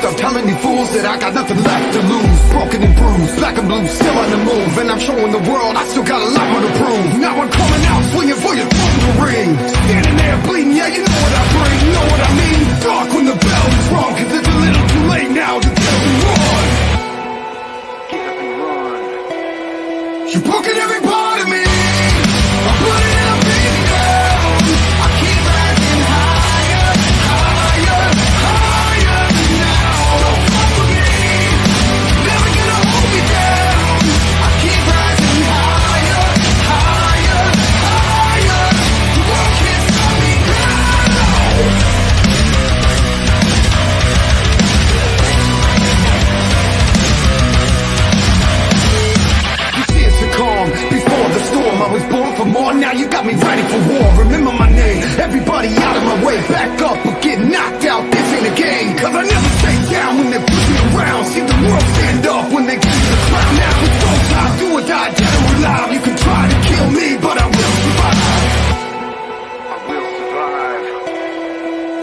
I'm telling you fools that I got nothing left to lose. Broken and bruised, black and blue, still on the move. And I'm showing the world I still got a lot more to prove. Now I'm coming out, swinging for your throne to ring. Standing there bleeding, yeah, you know what I bring. Know what I mean? Dark when the bell is rung, cause it's a little too late now to tell me run. Get up and run. You're broken every part of me. I'm putting it up, beating down. I keep rising higher, higher, higher now. Don't fuck with me. Never gonna hold me down. I keep rising higher, higher, higher. The world can't stop me now. You see it's a calm before the storm. I was born for more, now you got me ready for war. Remember my name, everybody out of my way. Back up or get knocked out, this ain't a game. Cause I never stay down when they push me around. See the world stand up when they give me the crown. Now it's go time, do or die, dead or alive. You can try to kill me, but I will survive. I will survive.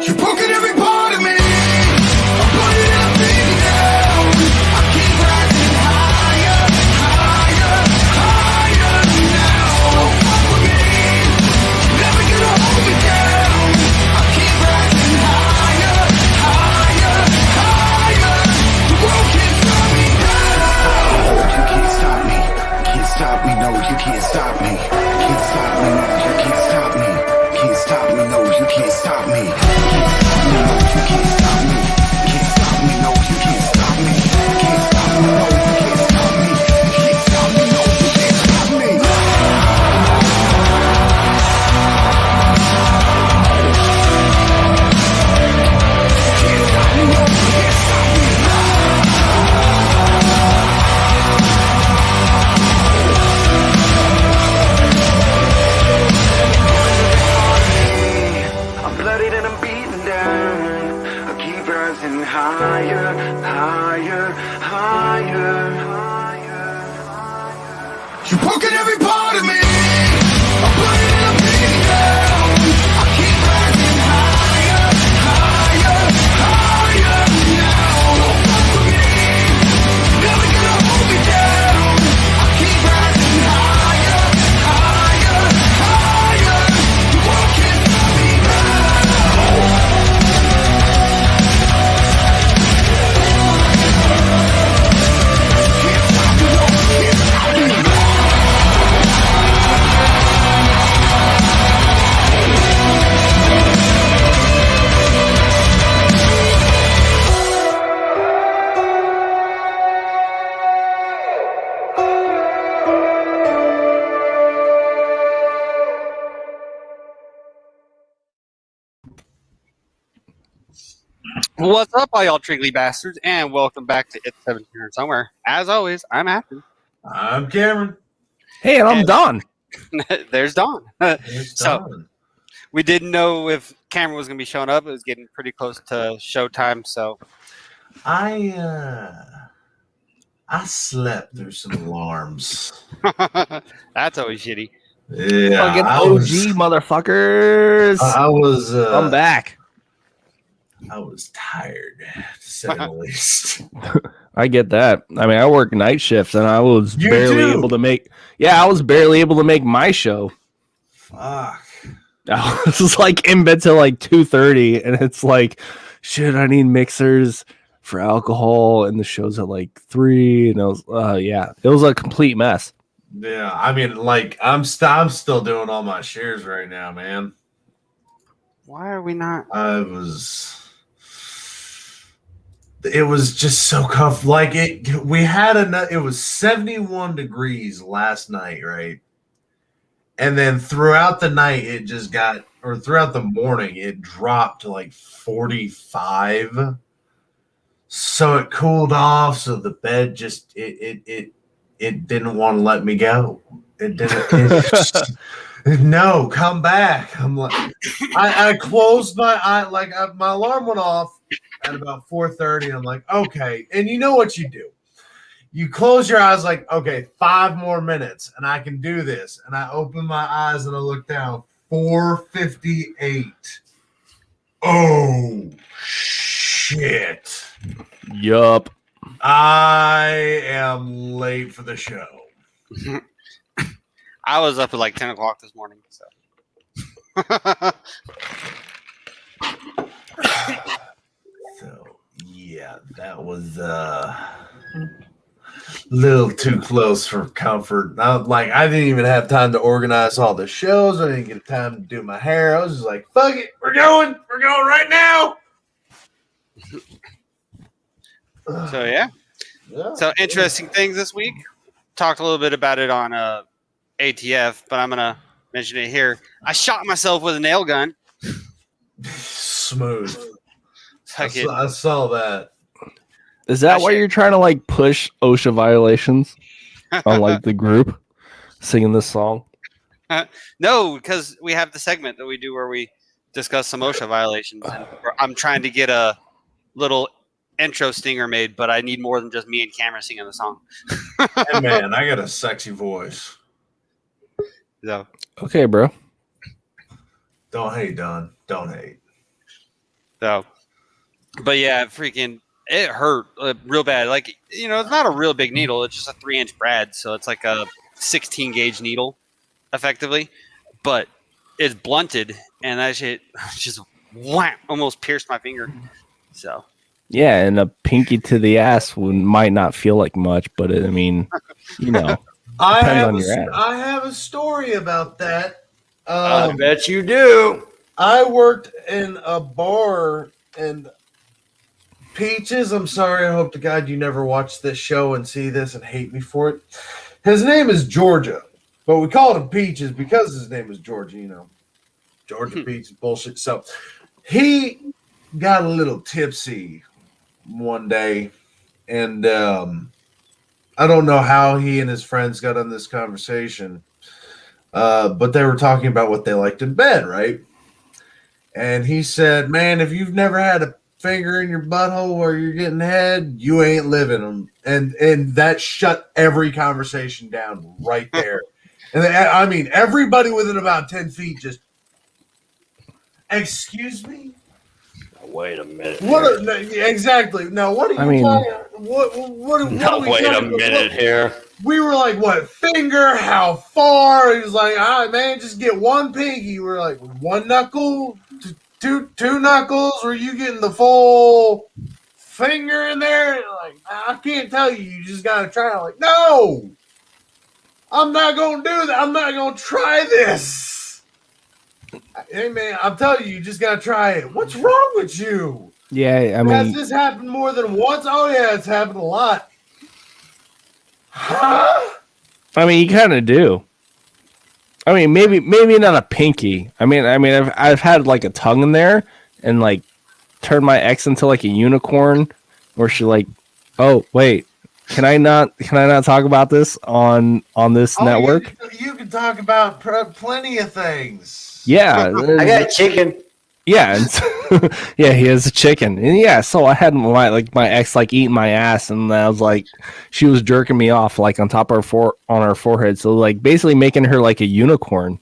You're broken every part of me. I'm putting it up, beating down. I keep rising higher, higher, higher now. Don't fuck with me. Never gonna hold me down. I keep rising higher, higher, higher. The world can't stop me now. You can't stop me. Can't stop me. No, you can't stop me. Can't stop me. No, you can't stop me. Can't stop me. No, you can't stop me. Can't stop me. No, you can't stop me. Can't stop me. No, you can't stop me. Can't stop me. No, you can't stop me. Can't stop me. No, you can't stop me. Can't stop me. No, you can't stop me. I'm bloodied and I'm beaten down. I keep rising higher, higher, higher, higher. You're broken every part of me. I'm bloodied and I'm beaten down. I keep rising higher, higher, higher now. Don't fuck with me. Never gonna hold me down. I keep rising higher, higher, higher. The world can't stop me now. Can't stop me, no, can't stop me. What's up, all y'all triggly bastards, and welcome back to It's 1700 Somewhere. As always, I'm Athen. I'm Cameron. Hey, and I'm Don. There's Dawn. It's So- Don. We didn't know if Cameron was going to be showing up. It was getting pretty close to showtime, so I slept through some alarms. that's always shitty. Yeah, Fucking I OG was, motherfuckers. I was. I'm back. I was tired, to say the least. I get that. I mean, I work night shifts, and I was You barely do? able to make. Yeah, I was barely able to make my show. Fuck. I was like in bed till like 2:30, and it's like, shit, I need mixers for alcohol, and the show's at like 3, and I was, yeah, it was a complete mess. Yeah, I mean, like I'm still doing all my shares right now, man. Why are we not? It was just so tough. Like we had it was 71 degrees last night, right? And then throughout the night, throughout the morning, it dropped to like 45. So it cooled off. So the bed just it didn't want to let me go. It didn't. No, come back. I'm like, I closed my eye, like my alarm went off at about 4:30. I'm like, okay. And you know what you do? You close your eyes, like, okay, 5 more minutes, and I can do this. And I open my eyes and I look down, 4:58. Oh shit! Yup. I am late for the show. I was up at like 10 o'clock this morning. So. So yeah, that was little too close for comfort. I didn't even have time to organize all the shows. I didn't get time to do my hair. I was just like, fuck it, we're going right now. So yeah. So interesting things this week. Talked a little bit about it on ATF, but I'm gonna mention it here. I shot myself with a nail gun. Smooth. Fucking- I saw that. Is that why you're trying to like push OSHA violations on like the group singing this song? No, because we have the segment that we do where we discuss some OSHA violations. And I'm trying to get a little intro stinger made, but I need more than just me and Cameron singing the song. Hey man, I got a sexy voice. So Okay, bro. Don't hate, Don. Don't hate. So, but yeah, freaking, it hurt real bad. Like, you know, it's not a real big needle. It's just a 3-inch brad. So it's like a 16 gauge needle, effectively. But it's blunted, and that shit just wham, almost pierced my finger. So, Yeah, and a pinky to the ass might not feel like much, but I mean, you know, I depends have, on your ass. I have a story about that. I bet you do. I worked in a bar, and Peaches, I'm sorry, I hope to God you never watch this show and see this and hate me for it. His name is Georgia, but we called him Peaches because his name is Georgia, you know. Georgia Peaches bullshit. So he got a little tipsy one day, and I don't know how he and his friends got on this conversation, but they were talking about what they liked in bed, right? And he said, man, if you've never had a finger in your butthole where you're getting head, you ain't living them. And that shut every conversation down right there. And I mean, everybody within about 10 feet just, excuse me? Wait a minute. Exactly. Now, what are you talking? What are we wait a talking minute about? here. We were like, what, finger? How far? He was like, all right, man, just get one pinky. We were like, one knuckle? Two knuckles? Were you getting the full finger in there? Like, I can't tell you. You just got to try. I'm like, no, I'm not going to do that. I'm not going to try this. Hey, man, I'm telling you, you just got to try it. What's wrong with you? Yeah, I Has mean, this happened more than once? Oh, yeah, it's happened a lot. Huh? I mean, you kind of do. I mean, maybe not a pinky. I mean, I've had like a tongue in there and like turned my ex into like a unicorn, where she like, oh wait, can I not talk about this on this network? You can talk about plenty of things. Yeah, I got chicken. yeah, and yeah, he has a chicken, and yeah, so I had my ex like eating my ass, and I was like, she was jerking me off like on top of on her forehead, so like basically making her like a unicorn.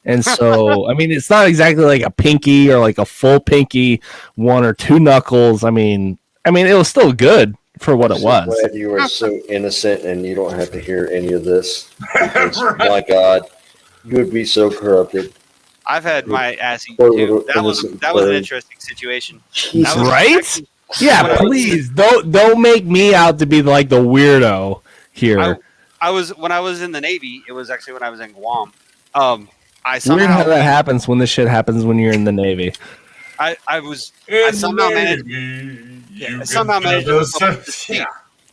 And so I mean, it's not exactly like a pinky or like a full pinky, 1 or 2 knuckles. I mean, it was still good for what it was. Glad you are so innocent and you don't have to hear any of this. Because, my God, you would be so corrupted. I've had my ass eaten too. That was an interesting situation. That was Right? actually- Yeah, please don't make me out to be like the weirdo here. I was when I was in the Navy. It was actually when I was in Guam. I Weird how somehow that happens when this shit happens when you're in the Navy. I somehow managed. Yeah, I somehow managed to hook up with this chick.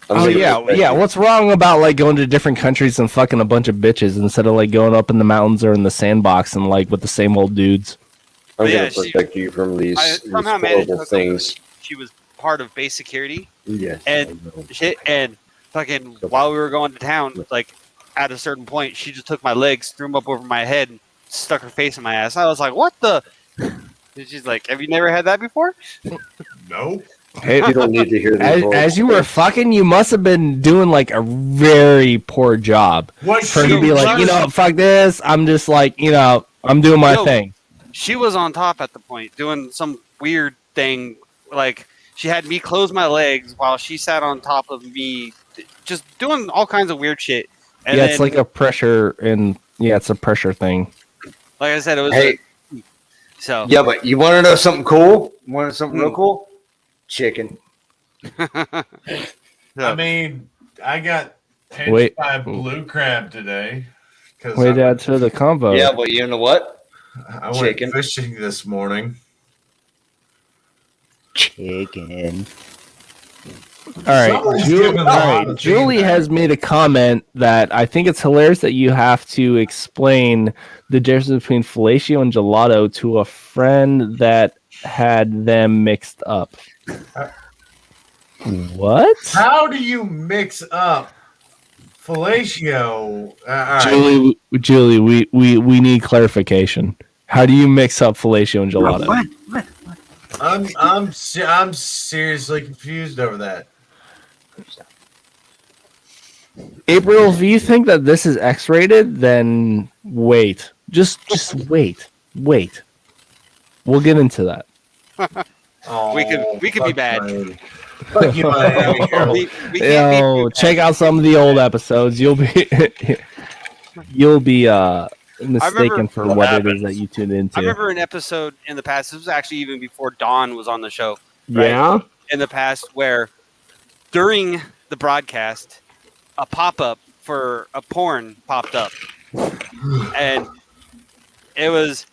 Oh yeah. What's wrong about like going to different countries and fucking a bunch of bitches instead of like going up in the mountains or in the sandbox and like with the same old dudes? I'm Yeah, going to protect you from these somehow managed to horrible hook up things. She was part of base security. Yes. And shit, and fucking while we were going to town, like at a certain point, she just took my legs, threw them up over my head, and stuck her face in my ass. I was like, "What the?" And she's like, "Have you never had that before?" Nope. Hey, You don't need to hear this. as you were fucking, you must have been doing like a very poor job What for her to be like, you know, fuck this. I'm just like, you know, I'm doing my Yo, thing. She was on top at the point doing some weird thing. Like she had me close my legs while she sat on top of me, just doing all kinds of weird shit. And Yeah, then, it's like a pressure and yeah, it's a pressure thing. like I said, it was Hey. so. Yeah, but you want to know something cool? Want something Hmm. real cool? Chicken. I mean, I got pinched Wait. by a blue crab today because Wait, add to the combo. Yeah, but you know what? I went Chicken. fishing this morning. Chicken. All right, Somebody's giving a lot of Julie feedback. has made a comment that I think it's hilarious that you have to explain the difference between fellatio and gelato to a friend that had them mixed up. What? How do you mix up fellatio? All right. Julie, we need clarification. How do you mix up fellatio and gelato? What? I'm seriously confused over that. April, if you think that this is X-rated, then wait. Just wait. Wait. We'll get into that. Oh, We could be bad. Fuck you, Miami Herald. we can't Yo, be check out some of the old episodes. You'll be mistaken for what it is that you tuned into. I remember an episode in the past. This was actually even before Dawn was on the show. Right? Yeah. In the past, where during the broadcast, a pop-up for a porn popped up, and it was.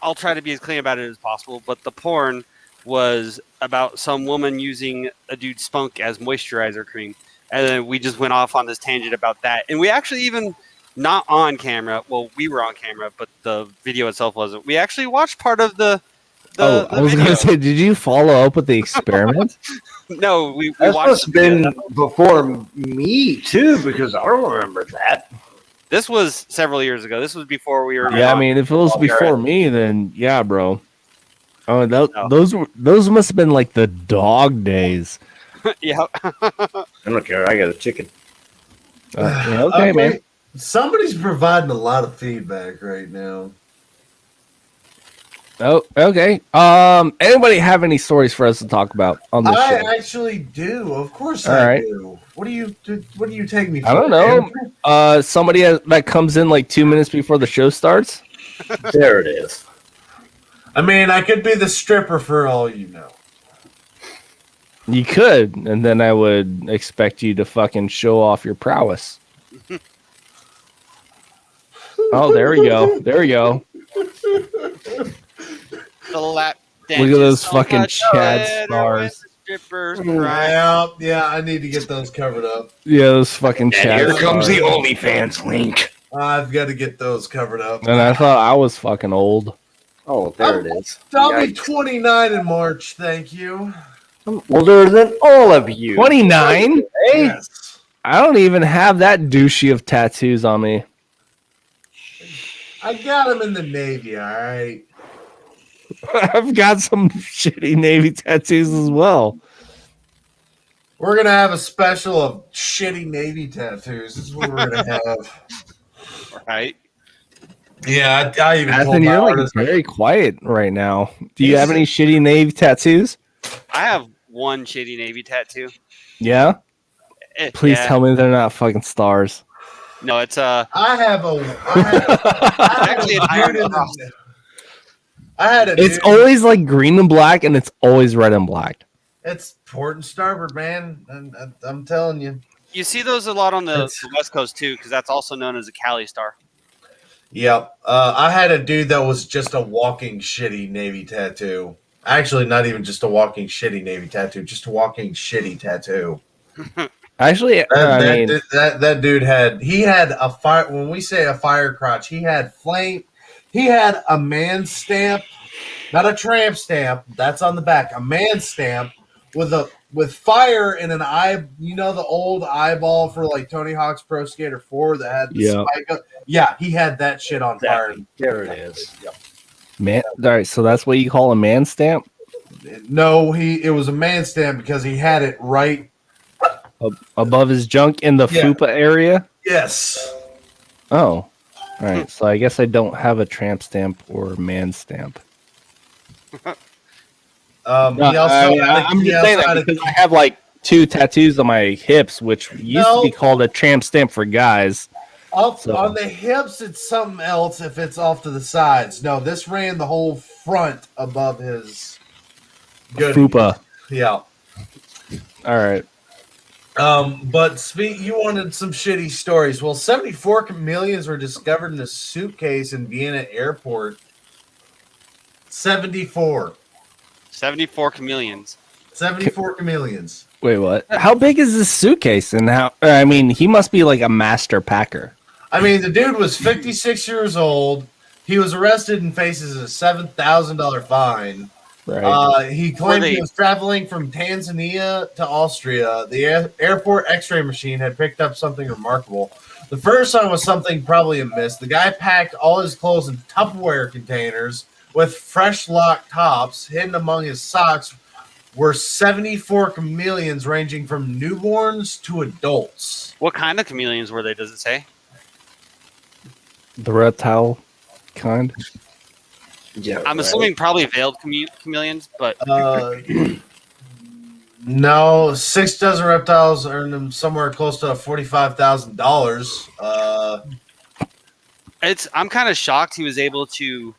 I'll try to be as clean about it as possible, but the porn was about some woman using a dude's spunk as moisturizer cream, and then we just went off on this tangent about that, and we actually even. Not on camera. Well, we were on camera, but the video itself wasn't. We actually watched part of the I was video. gonna say, did you follow up with the experiment? No, we That watched must have the video. been before me too, because I don't remember that. This was several years ago. This was before we were. Yeah, I on. mean, if it was Okay. before me, then yeah, bro. Oh, No. those must have been like the dog days. yeah. I don't care. I got a chicken. Yeah, okay, man. Somebody's providing a lot of feedback right now. Oh, okay. Anybody have any stories for us to talk about on this show? I actually do. Of course All I right. do. What do you take me for? I don't know. man? Somebody that comes in like 2 minutes before the show starts. There it is. I mean, I could be the stripper for all you know. You could, and then I would expect you to fucking show off your prowess. Oh, there we go. There we go. The lap Look at those fucking Chad stars. Yeah, I need to get those covered up. Yeah, those fucking Chad stars. OnlyFans link. I've got to get those covered up. And I thought I was fucking old. Oh, there it is. I'll be Yikes. 29 in March. Thank you. I'm older than all of you. 29? Hey, Yes. I don't even have that douchey of tattoos on me. I got them in the Navy, all right? I've got some shitty Navy tattoos as well. We're going to have a special of shitty Navy tattoos. This is what we're going to have. Right. Yeah, I even told Athen, my you're like artist. very quiet right now. Do you have any shitty Navy tattoos? I have one shitty Navy tattoo. Yeah? Please Yeah. tell me they're not fucking stars. No, it's I had actually an a iron dude in cross. the, I had a It's dude- always like green and black, and it's always red and black. It's port and starboard, man. And I'm telling you. You see those a lot on the That's- West Coast too, because that's also known as a Cali star. Yep. I had a dude that was just a walking shitty Navy tattoo. Actually, not even just a walking shitty Navy tattoo, just a walking shitty tattoo. Actually, That dude had a fire. When we say a fire crotch, he had flame. He had a man stamp, not a tramp stamp. That's on the back. A man stamp with a with fire and an eye. You know the old eyeball for like Tony Hawk's Pro Skater 4 that had the spike up? Yeah, he had that shit on fire. There it is. Yep. Man, all right, so that's what you call a man stamp? No, it was a man stamp because he had it right Above his junk in the fupa area? Yes. Oh, all right. So I guess I don't have a tramp stamp or man stamp. I'm just saying that because I have like 2 tattoos on my hips, which used to be called a tramp stamp for guys. On the hips, it's something else if it's off to the sides. No, this ran the whole front above his fupa. Yeah. All right. But you wanted some shitty stories. Well, 74 chameleons were discovered in a suitcase in Vienna airport. 74 chameleons. 74 chameleons. Wait, what? How big is this suitcase? And how? I mean, he must be like a master packer. I mean, the dude was 56 years old. He was arrested and faces a $7,000 fine. Right. He claimed he was traveling from Tanzania to Austria. The airport x-ray machine had picked up something remarkable. The first sign was something probably amiss. The guy packed all his clothes in Tupperware containers with fresh lock tops. Hidden among his socks were 74 chameleons ranging from newborns to adults. What kind of chameleons were they, does it say? The reptile kind? Yeah, I'm assuming probably veiled chameleons, but no, 6 dozen reptiles earned him somewhere close to $45,000. I'm kind of shocked he was able to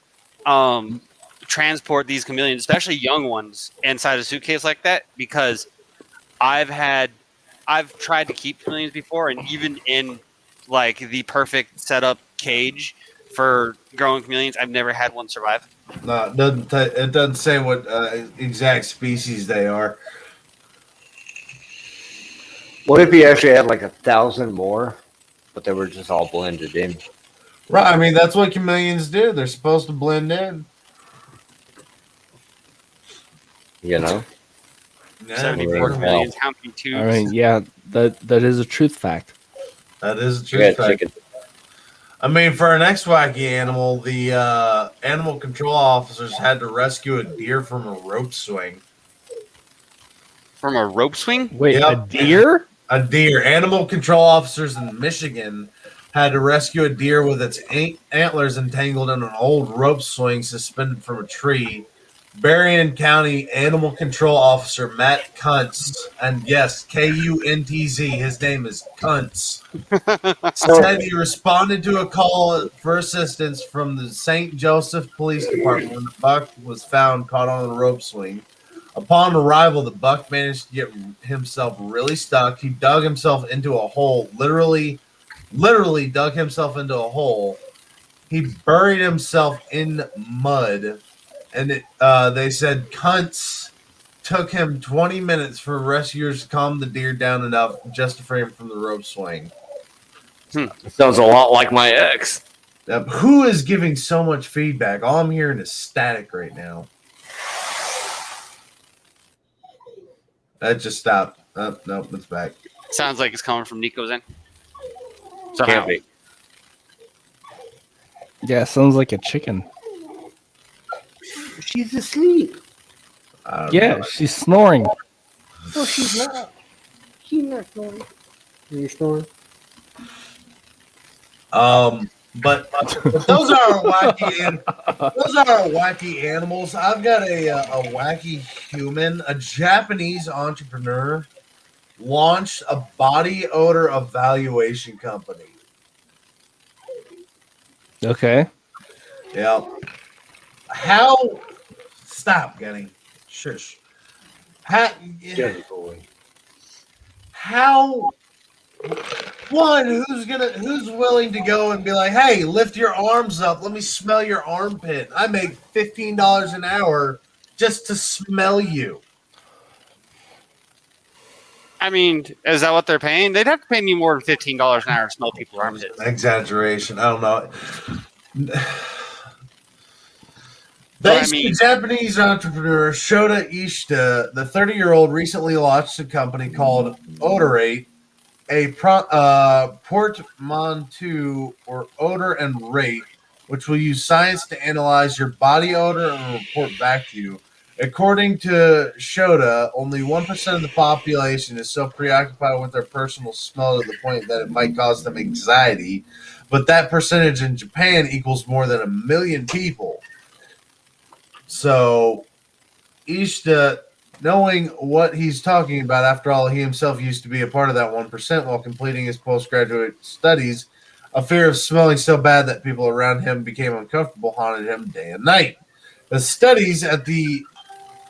transport these chameleons, especially young ones, inside a suitcase like that, because I've tried to keep chameleons before, and even in like the perfect setup cage for growing chameleons, I've never had one survive. No, it doesn't say what exact species they are. What if he actually had like 1,000 more, but they were just all blended in? Right, I mean that's what chameleons do. They're supposed to blend in. You know, 74 chameleons. How many tubes? I mean, yeah, that is a truth fact. That is a truth fact. chicken. I mean, for our next wacky animal, the animal control officers had to rescue a deer from a rope swing. From a rope swing? Wait, Yep. a deer? A deer. Animal control officers in Michigan had to rescue a deer with its antlers entangled in an old rope swing suspended from a tree. Berrien County Animal Control Officer Matt Kuntz, and yes, Kuntz, his name is Kuntz, said he responded to a call for assistance from the St. Joseph Police Department when the buck was found caught on a rope swing. Upon arrival, the buck managed to get himself really stuck. He dug himself into a hole, literally dug himself into a hole. He buried himself in mud. And they said Kuntz took him 20 minutes for rescuers to calm the deer down enough just to free him from the rope swing. It sounds a lot like my ex. Who is giving so much feedback? All I'm hearing is static right now. That just stopped. Oh, nope, it's back. Sounds like it's coming from Niko's end. Can't be. Yeah, sounds like a chicken. She's asleep. I don't Yeah, know. she's snoring. No, she's not. She's not snoring. Are you snoring? But those are our wacky animals. I've got a wacky human. A Japanese entrepreneur launched a body odor evaluation company. Okay. Yeah. How? Stop, Gunny. Shush. How? Who's willing to go and be like, hey, lift your arms up. Let me smell your armpit. I make $15 an hour just to smell you. I mean, is that what they're paying? They'd have to pay me more than $15 an hour to smell people's armpits. Exaggeration. I don't know. Thanks to Japanese entrepreneur Shota Ishida, the 30-year-old recently launched a company called Odorate, a portmanteau or odor and rate, which will use science to analyze your body odor and report back to you. According to Shota, only 1% of the population is so preoccupied with their personal smell to the point that it might cause them anxiety, but that percentage in Japan equals more than 1 million people. So, Ishida, knowing what he's talking about, after all, he himself used to be a part of that 1% while completing his postgraduate studies, a fear of smelling so bad that people around him became uncomfortable haunted him day and night. The studies at the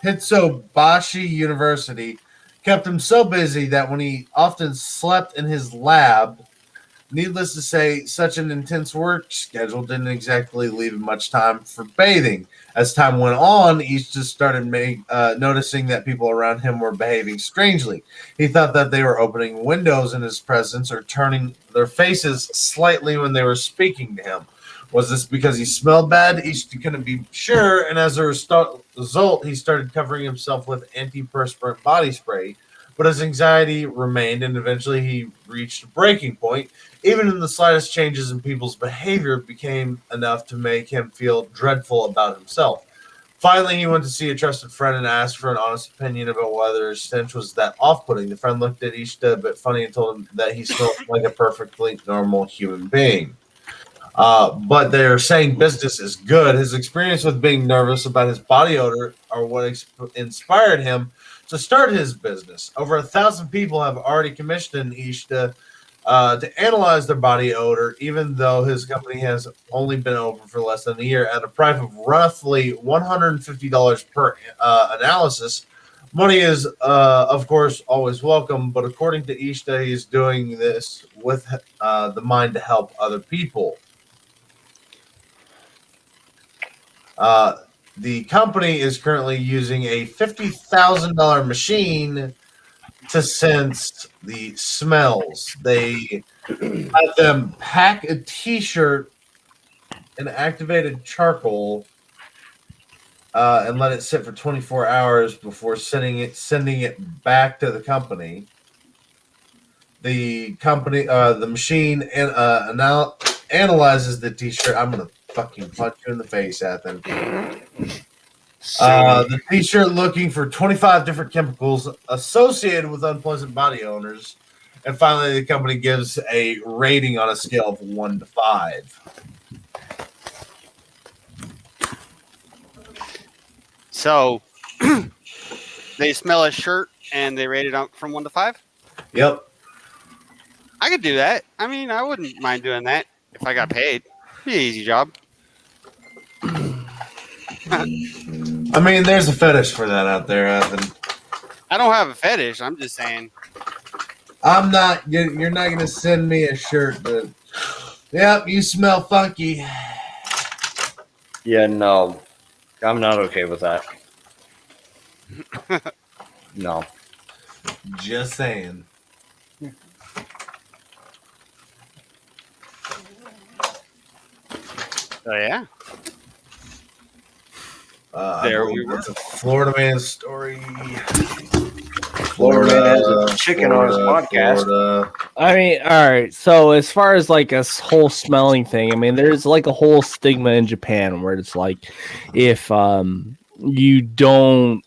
Hitsobashi University kept him so busy that when he often slept in his lab, needless to say, such an intense work schedule didn't exactly leave him much time for bathing. As time went on, he just started noticing that people around him were behaving strangely. He thought that they were opening windows in his presence or turning their faces slightly when they were speaking to him. Was this because he smelled bad? He couldn't be sure, and as a result, he started covering himself with antiperspirant body spray. But his anxiety remained, and eventually he reached a breaking point. Even in the slightest changes in people's behavior became enough to make him feel dreadful about himself. Finally, he went to see a trusted friend and asked for an honest opinion about whether his stench was that off-putting. The friend looked at Ishida a bit funny and told him that he smelled like a perfectly normal human being. But they're saying business is good. His experience with being nervous about his body odor are what inspired him to start his business. Over 1,000 people have already commissioned Ishida to analyze their body odor, even though his company has only been open for less than a year, at a price of roughly $150 per analysis. Money is, of course, always welcome, but according to Ishida, he is doing this with the mind to help other people. The company is currently using a $50,000 machine to sense the smells. They have them pack a T-shirt in activated charcoal and let it sit for 24 hours before sending it back to the company. The machine analyzes the T-shirt. I'm gonna fucking punch you in the face, Athen. The T-shirt looking for 25 different chemicals associated with unpleasant body odors, and finally, the company gives a rating on a scale of 1 to 5. So they smell a shirt and they rate it out from 1 to 5. Yep. I could do that. I mean, I wouldn't mind doing that if I got paid. It'd be an easy job. I mean, there's a fetish for that out there, Athen. I don't have a fetish. I'm just saying. You're not going to send me a shirt that, yep, you smell funky. Yeah, no. I'm not okay with that. No. Just saying. Oh, yeah. There we were. It's a Florida man story. Florida man has a chicken on his podcast. Florida. I mean, all right. So as far as like a whole smelling thing, I mean, there's like a whole stigma in Japan where it's like, if you don't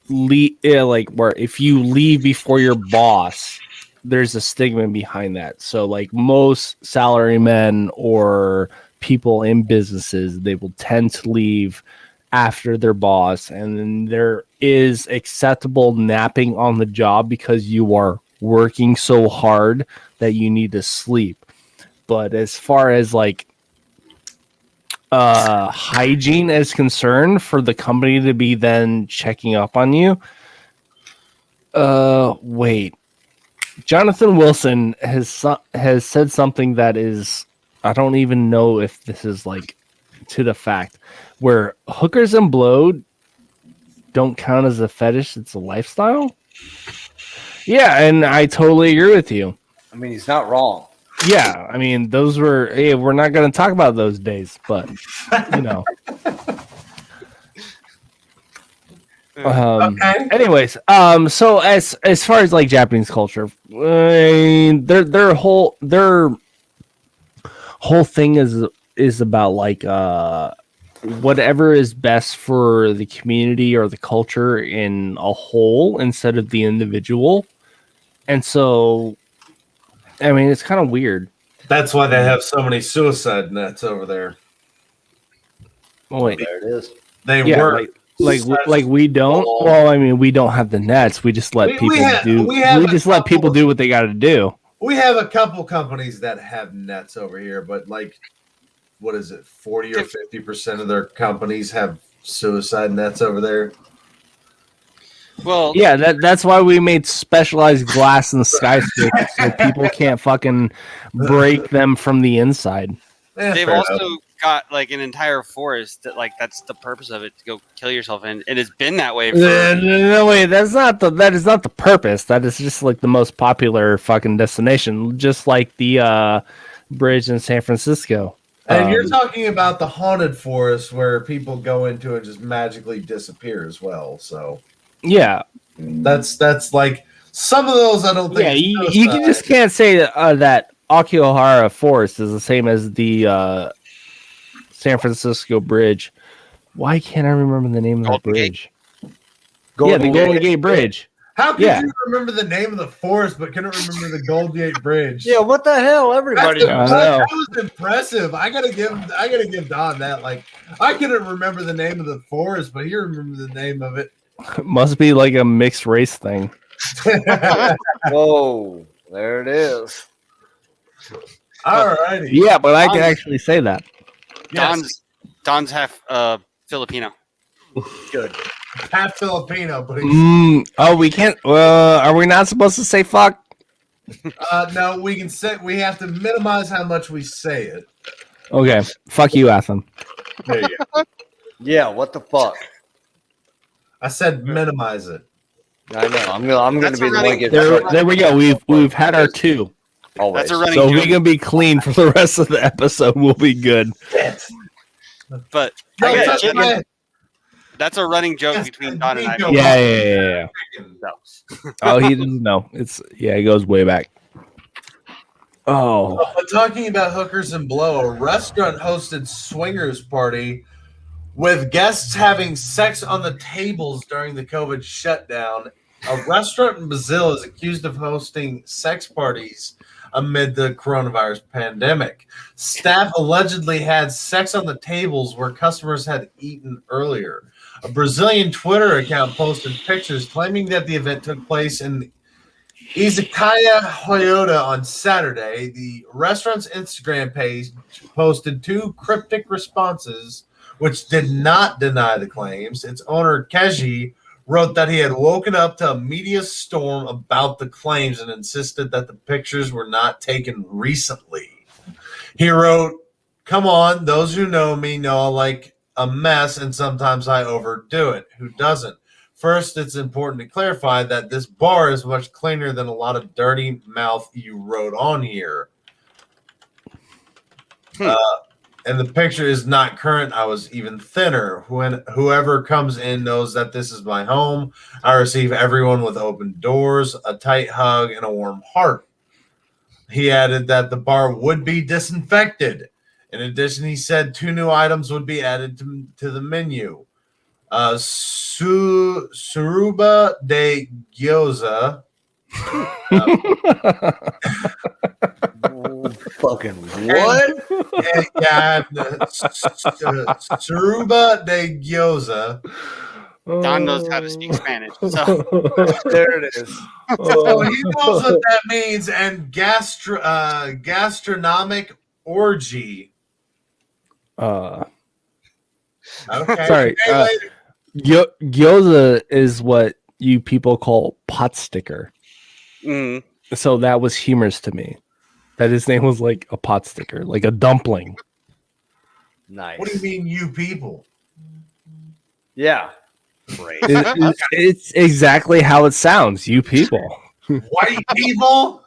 leave, like where if you leave before your boss, there's a stigma behind that. So like most salarymen or people in businesses, they will tend to leave after their boss, and then there is acceptable napping on the job because you are working so hard that you need to sleep. But as far as like hygiene is concerned, for the company to be then checking up on you, wait, Jonathan Wilson has said something that is, I don't even know if this is like to the fact, where hookers and blow don't count as a fetish, it's a lifestyle. Yeah, and I totally agree with you. I mean, he's not wrong. Yeah, I mean, those were, hey, we're not going to talk about those days, but, you know. Okay. Anyways, so as far as like Japanese culture, their whole thing is about like whatever is best for the community or the culture in a whole instead of the individual. And so, I mean, it's kind of weird. That's why they have so many suicide nets over there. Oh, wait, There it is. They yeah, work. like we don't. Oh. Well, I mean, we don't have the nets. We just let people do. We just let people do what they got to do. We have a couple companies that have nets over here, but like, what is it? 40 or 50% of their companies have suicide nets over there. Well, Yeah, that's why we made specialized glass in the skyscraper so people can't fucking break them from the inside. they've Fair also enough. got like an entire forest that like that's the purpose of it, to go kill yourself in. It has been that way for No, wait, that is not the purpose. That is just like the most popular fucking destination, just like the bridge in San Francisco. And you're talking about the haunted forest where people go into and just magically disappear as well. So Yeah, that's like some of those I don't think. yeah. is You suicide. just can't say that Akihabara Forest is the same as the San Francisco Bridge. Why can't I remember the name of that Golden Gate? bridge? Yeah, the Golden Gate Bridge. How could Yeah. you remember the name of the forest but couldn't remember the Golden Gate Bridge? Yeah, what the hell? Everybody That's knows. I know. that was impressive. I gotta give Don that. Like, I couldn't remember the name of the forest, but he remembered the name of it. Must be like a mixed race thing. Whoa, there it is. Alrighty. Yeah, but I can actually say that. Yes. Don's half Filipino. Good. Half Filipino, but he's, Oh, we can't. Are we not supposed to say fuck? no, we can say we have to minimize how much we say it. Okay, fuck you, Athen. There you go. Yeah, what the fuck? I said minimize it. I know. I'm gonna That's be a the running- one get There we go. We've had our two, always. That's a running so joke. we can be clean for the rest of the episode. We'll be good. But Don't I got touch chicken. my- That's a running joke Yes, between Don and I. Niko. Yeah. So, Oh, he doesn't know. It goes way back. Oh, But talking about hookers and blow, a restaurant hosted swingers party with guests having sex on the tables during the COVID shutdown. A restaurant in Brazil is accused of hosting sex parties amid the coronavirus pandemic. Staff allegedly had sex on the tables where customers had eaten earlier. A Brazilian Twitter account posted pictures claiming that the event took place in Izakaya Toyota on Saturday. The restaurant's Instagram page posted two cryptic responses which did not deny the claims. Its owner, Keji, wrote that he had woken up to a media storm about the claims and insisted that the pictures were not taken recently. He wrote, "Come on, those who know me know I like a mess and sometimes I overdo it. Who doesn't? First, it's important to clarify that this bar is much cleaner than a lot of dirty mouth you wrote on here. And the picture is not current. I was even thinner. When whoever comes in knows that this is my home. I receive everyone with open doors, a tight hug, and a warm heart." He added that the bar would be disinfected. In addition, he said 2 new items would be added to the menu. Suruba de gyoza. Fucking what? Yeah, Suruba de gyoza. Don knows how to speak Spanish. So There it is. So he knows what that means. And gastronomic orgy. sorry. Okay. Later. Gyoza is what you people call pot sticker. mm, So that was humorous to me. That his name was like a pot sticker, like a dumpling. Nice. What do you mean, you people? Yeah. Great. It's exactly how it sounds. You people. White people?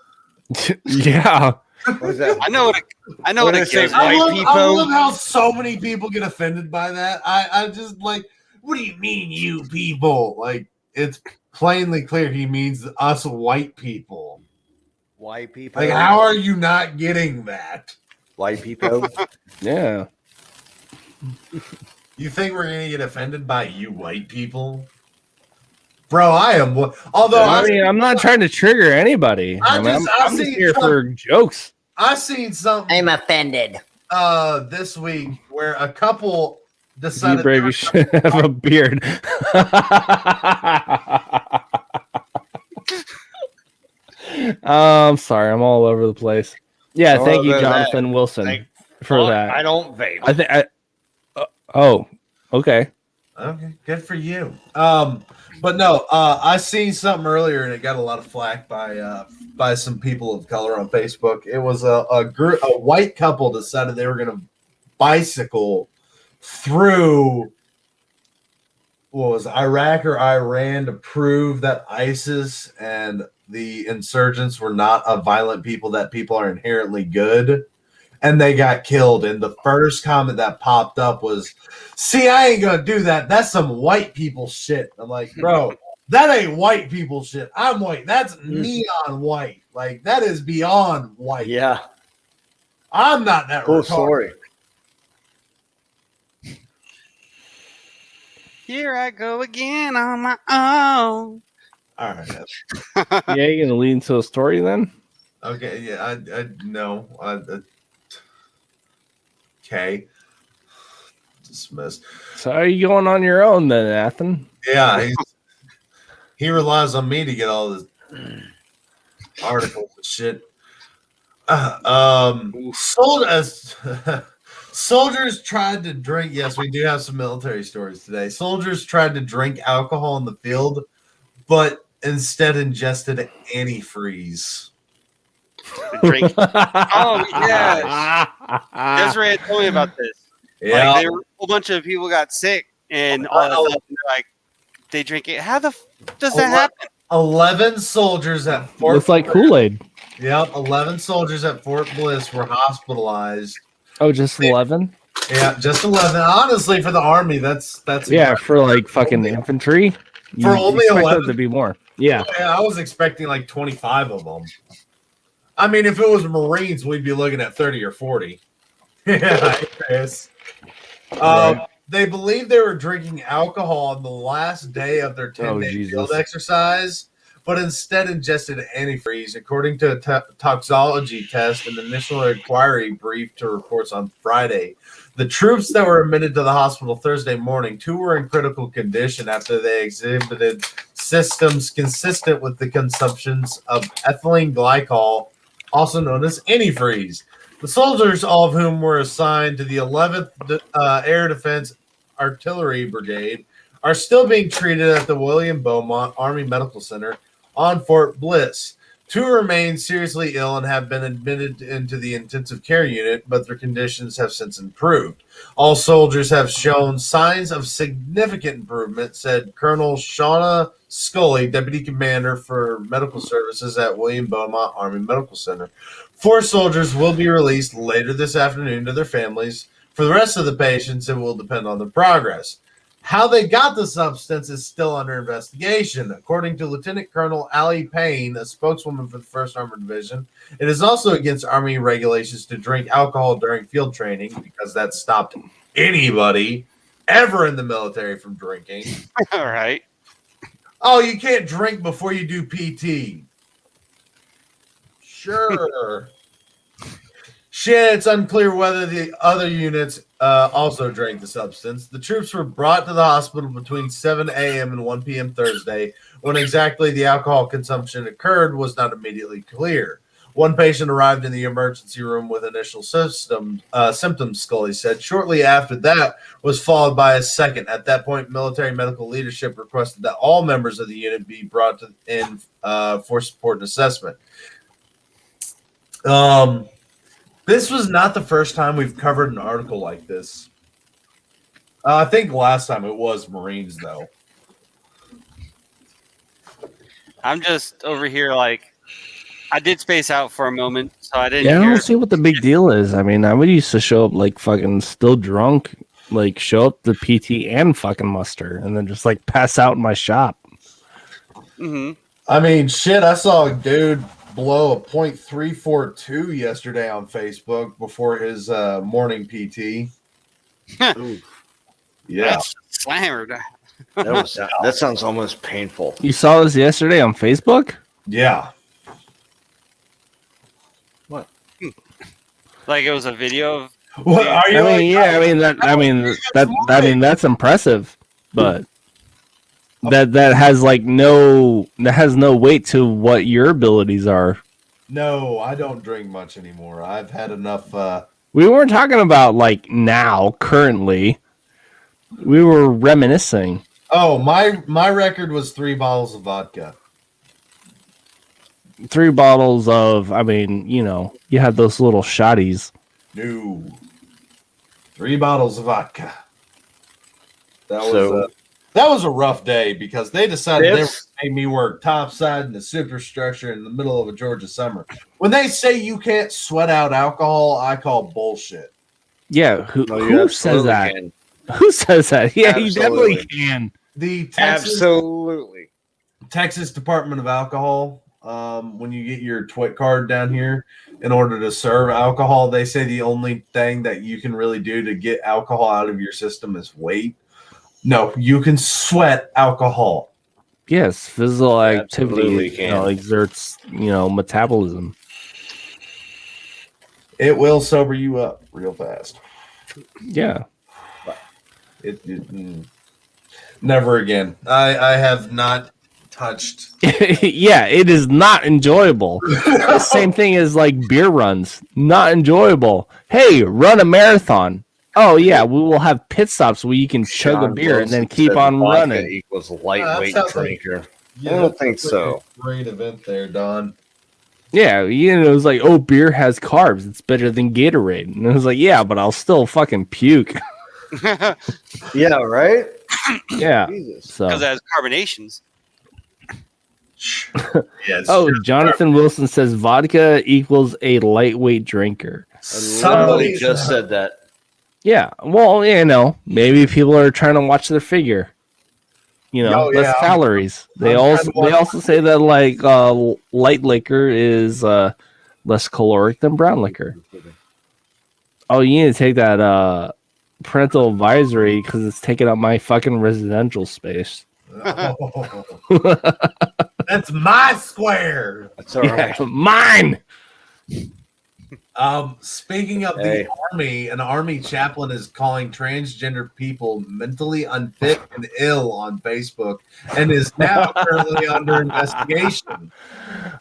Yeah. What is that? I know what What it did it say? is. White I people? love how so many people get offended by that. I just like What do you mean, you people? Like, it's plainly clear he means us white people. White people. Like, how are you not getting that? White people. Yeah. You think we're gonna get offended by you white people? Bro, I am. Although I mean, I'm not trying to trigger anybody. I'm I'm just just here for jokes. I seen something I'm offended. this week where a couple Be decided brave, you should have a beard. I'm sorry, I'm all over the place. Yeah, All thank you, over that. Jonathan Wilson, for that. I don't vape. I think. Oh, okay. Okay, good for you. But no, I seen something earlier and it got a lot of flack by some people of color on Facebook. It was a white couple decided they were going to bicycle through what was Iraq or Iran to prove that ISIS and the insurgents were not a violent people, that people are inherently good. And they got killed. And the first comment that popped up was, "See, I ain't gonna do that. That's some white people shit." I'm like, bro, that ain't white people shit. I'm white. That's neon white. Like, that is beyond white. Yeah. I'm not that Cool retarded. story. Here I go again on my own. All right. Yeah, you gonna lead into a story then? Okay. Yeah. I no. Okay. Dismissed. So are you going on your own then, Athen? Yeah. He relies on me to get all this articles and shit. Soldiers tried to drink. Yes, we do have some military stories today. Soldiers tried to drink alcohol in the field, but instead ingested antifreeze. Drink. Oh yeah, Desiree had told me about this. Yeah, Like, a whole bunch of people got sick, and all of a sudden, like, they drink it. How the does that happen? 11 soldiers at Fort. Looks like Kool-Aid. Yep, 11 soldiers at Fort Bliss were hospitalized. Oh, just 11? Yeah, just 11. Honestly, for the Army, that's Yeah, for like fucking infantry. For only expect 11? there to be more. Yeah. Yeah, I was expecting like 25 of them. I mean, if it was Marines, we'd be looking at 30 or 40. Yeah, Chris. They believe they were drinking alcohol on the last day of their 10-day field exercise, but instead ingested antifreeze. According to a toxicology test, an initial inquiry briefed to reports on Friday. The troops that were admitted to the hospital Thursday morning, 2 were in critical condition after they exhibited symptoms consistent with the consumptions of ethylene glycol, also known as antifreeze. The soldiers, all of whom were assigned to the 11th Air Defense Artillery Brigade, are still being treated at the William Beaumont Army Medical Center on Fort Bliss. 2 remain seriously ill and have been admitted into the intensive care unit, but their conditions have since improved. All soldiers have shown signs of significant improvement, said Colonel Shauna Scully, Deputy Commander for Medical Services at William Beaumont Army Medical Center. 4 soldiers will be released later this afternoon to their families. For the rest of the patients, it will depend on their progress. How they got the substance is still under investigation. According to Lieutenant Colonel Allie Payne, a spokeswoman for the 1st Armored Division, it is also against Army regulations to drink alcohol during field training because that stopped anybody ever in the military from drinking. All right. Oh, you can't drink before you do PT. Sure. Shit, it's unclear whether the other units also drank the substance. The troops were brought to the hospital between 7 a.m. and 1 p.m. Thursday. When exactly the alcohol consumption occurred was not immediately clear. One patient arrived in the emergency room with initial symptoms, Scully said. Shortly after that was followed by a second. At that point, military medical leadership requested that all members of the unit be brought in for support and assessment. This was not the first time we've covered an article like this. I think last time it was Marines, though. I'm just over here like, I did space out for a moment, so I didn't Yeah, I hear. don't see what the big deal is. I mean, I would used to show up like fucking still drunk like show up to PT and fucking muster, and then just like pass out in my shop. Mm-hmm. I mean, shit, I saw a dude blow a .342 yesterday on Facebook before his morning PT. Ooh, Yeah. That's slammered. that sounds almost painful. You saw this yesterday on Facebook? Yeah. Like it was a video of. What are you? That's impressive, but that has no weight to what your abilities are. No, I don't drink much anymore. I've had enough. We weren't talking about like now, currently. We were reminiscing. Oh, my record was 3 bottles of vodka. 3 bottles of, you had those little shotties. No. 3 bottles of vodka. That was a rough day because they decided they were going to make me work topside in the superstructure in the middle of a Georgia summer. When they say you can't sweat out alcohol, I call bullshit. Yeah, who says that? Can. Who says that? Yeah, Absolutely. you definitely can. The Texas Department of Alcohol, when you get your TWIC card down here, in order to serve alcohol, they say the only thing that you can really do to get alcohol out of your system is wait. No, you can sweat alcohol. Yes, physical activity can. exerts, metabolism. It will sober you up real fast. Yeah. Never again. I have not touched. Yeah, it is not enjoyable. The same thing as like beer runs. Not enjoyable. Hey, run a marathon. Oh yeah, we will have pit stops where you can chug a beer and then keep on running. Equals lightweight drinker. I Yeah, don't think so. Great event there, Don. Yeah, it was like, oh, beer has carbs. It's better than Gatorade. And it was like, yeah, but I'll still fucking puke. Yeah, right? Yeah. Jesus. So. Because it has carbonations. Yes. Oh, Jonathan Wilson says vodka equals a lightweight drinker. Somebody just said that. Yeah, well, maybe people are trying to watch their figure. Less calories. They also say that like light liquor is less caloric than brown liquor. Oh, you need to take that parental advisory because it's taking up my fucking residential space. That's my square. That's all right. Yeah, mine. Speaking of the Army, an Army chaplain is calling transgender people mentally unfit and ill on Facebook and is now currently under investigation.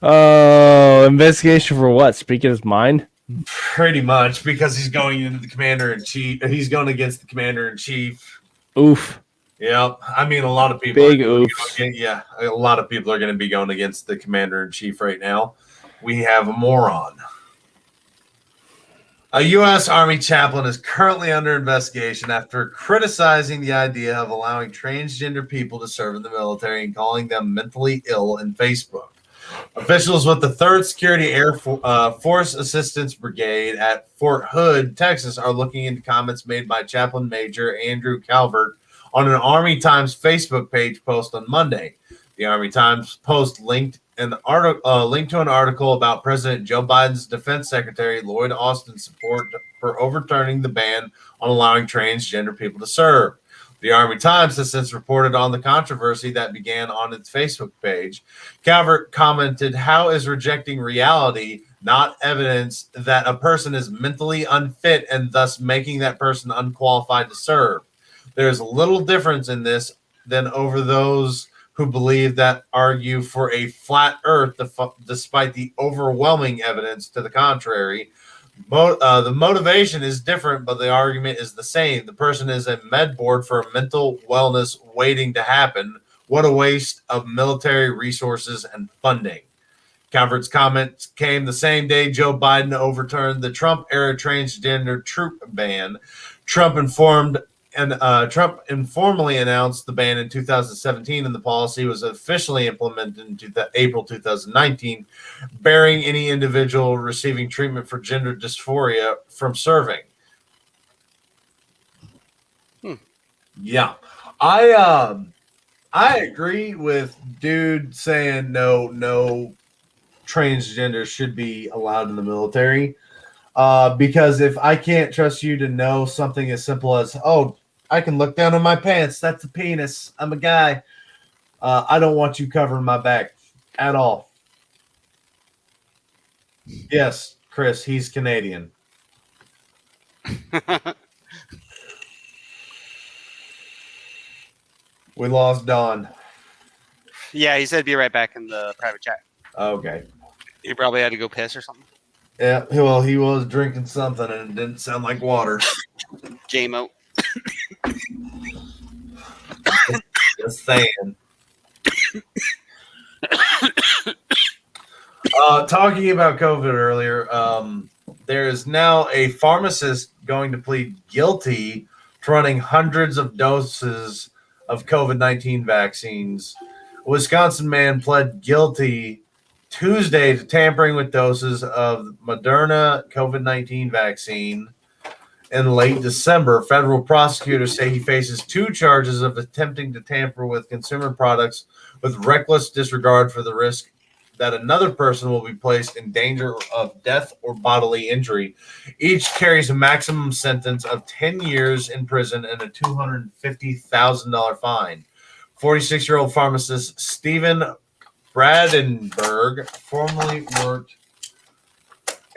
Oh, investigation for what? Speaking his mind? Pretty much, because he's going into the commander-in-chief. He's going against the commander-in-chief. Oof. Yeah, I mean, a lot of people. Big oof. Yeah, a lot of people are going to be going against the commander-in-chief right now. We have a moron. A U.S. Army chaplain is currently under investigation after criticizing the idea of allowing transgender people to serve in the military and calling them mentally ill in Facebook. Officials with the 3rd Security Air Force Assistance Brigade at Fort Hood, Texas, are looking into comments made by Chaplain Major Andrew Calvert on an Army Times Facebook page post on Monday. The Army Times post linked to an article about President Joe Biden's Defense Secretary Lloyd Austin's support for overturning the ban on allowing transgender people to serve. The Army Times has since reported on the controversy that began on its Facebook page. Calvert commented, "How is rejecting reality not evidence that a person is mentally unfit and thus making that person unqualified to serve? There's little difference in this than over those who believe that argue for a flat earth despite the overwhelming evidence to the contrary. The motivation is different, but the argument is the same. The person is a med board for a mental wellness waiting to happen. What a waste of military resources and funding." Calvert's comments came the same day Joe Biden overturned the Trump-era transgender troop ban. Trump informally announced the ban in 2017, and the policy was officially implemented in April 2019, barring any individual receiving treatment for gender dysphoria from serving. Yeah. I agree with dude saying no transgender should be allowed in the military. Because if I can't trust you to know something as simple as, oh, I can look down on my pants, that's a penis, I'm a guy. I don't want you covering my back at all. Yes, Chris, he's Canadian. We lost Don. Yeah, he said be right back in the private chat. Okay. He probably had to go piss or something. Yeah, well, he was drinking something and it didn't sound like water. J-Mo. Just saying. Talking about COVID earlier, there is now a pharmacist going to plead guilty to running hundreds of doses of COVID-19 vaccines. A Wisconsin man pled guilty Tuesday to tampering with doses of Moderna COVID-19 vaccine in late December. Federal prosecutors say he faces 2 charges of attempting to tamper with consumer products with reckless disregard for the risk that another person will be placed in danger of death or bodily injury. Each carries a maximum sentence of 10 years in prison and a $250,000 fine. 46-year-old pharmacist Stephen Bradenberg formerly worked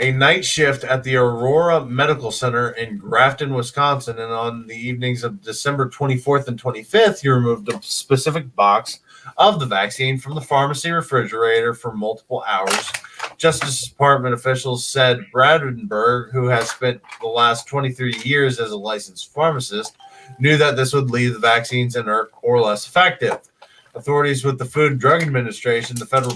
a night shift at the Aurora Medical Center in Grafton, Wisconsin, and on the evenings of December 24th and 25th, he removed a specific box of the vaccine from the pharmacy refrigerator for multiple hours. Justice Department officials said Bradenberg, who has spent the last 23 years as a licensed pharmacist, knew that this would leave the vaccines inert or less effective. Authorities with the Food and Drug Administration, the Federal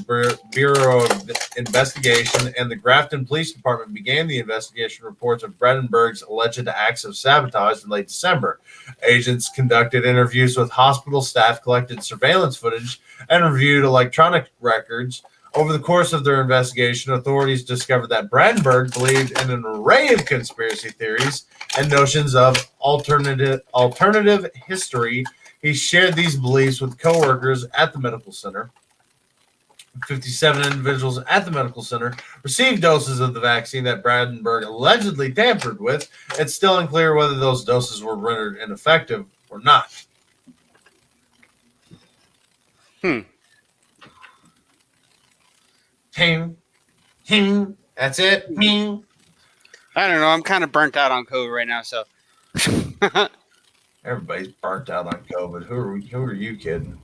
Bureau of Investigation, and the Grafton Police Department began the investigation reports of Bradenberg's alleged acts of sabotage in late December. Agents conducted interviews with hospital staff, collected surveillance footage, and reviewed electronic records. Over the course of their investigation, authorities discovered that Bradenberg believed in an array of conspiracy theories and notions of alternative history. He shared these beliefs with coworkers at the medical center. 57 individuals at the medical center received doses of the vaccine that Bradenberg allegedly tampered with. It's still unclear whether those doses were rendered ineffective or not. That's it. I don't know. I'm kind of burnt out on COVID right now, so. Everybody's burnt out on COVID. Who are you kidding?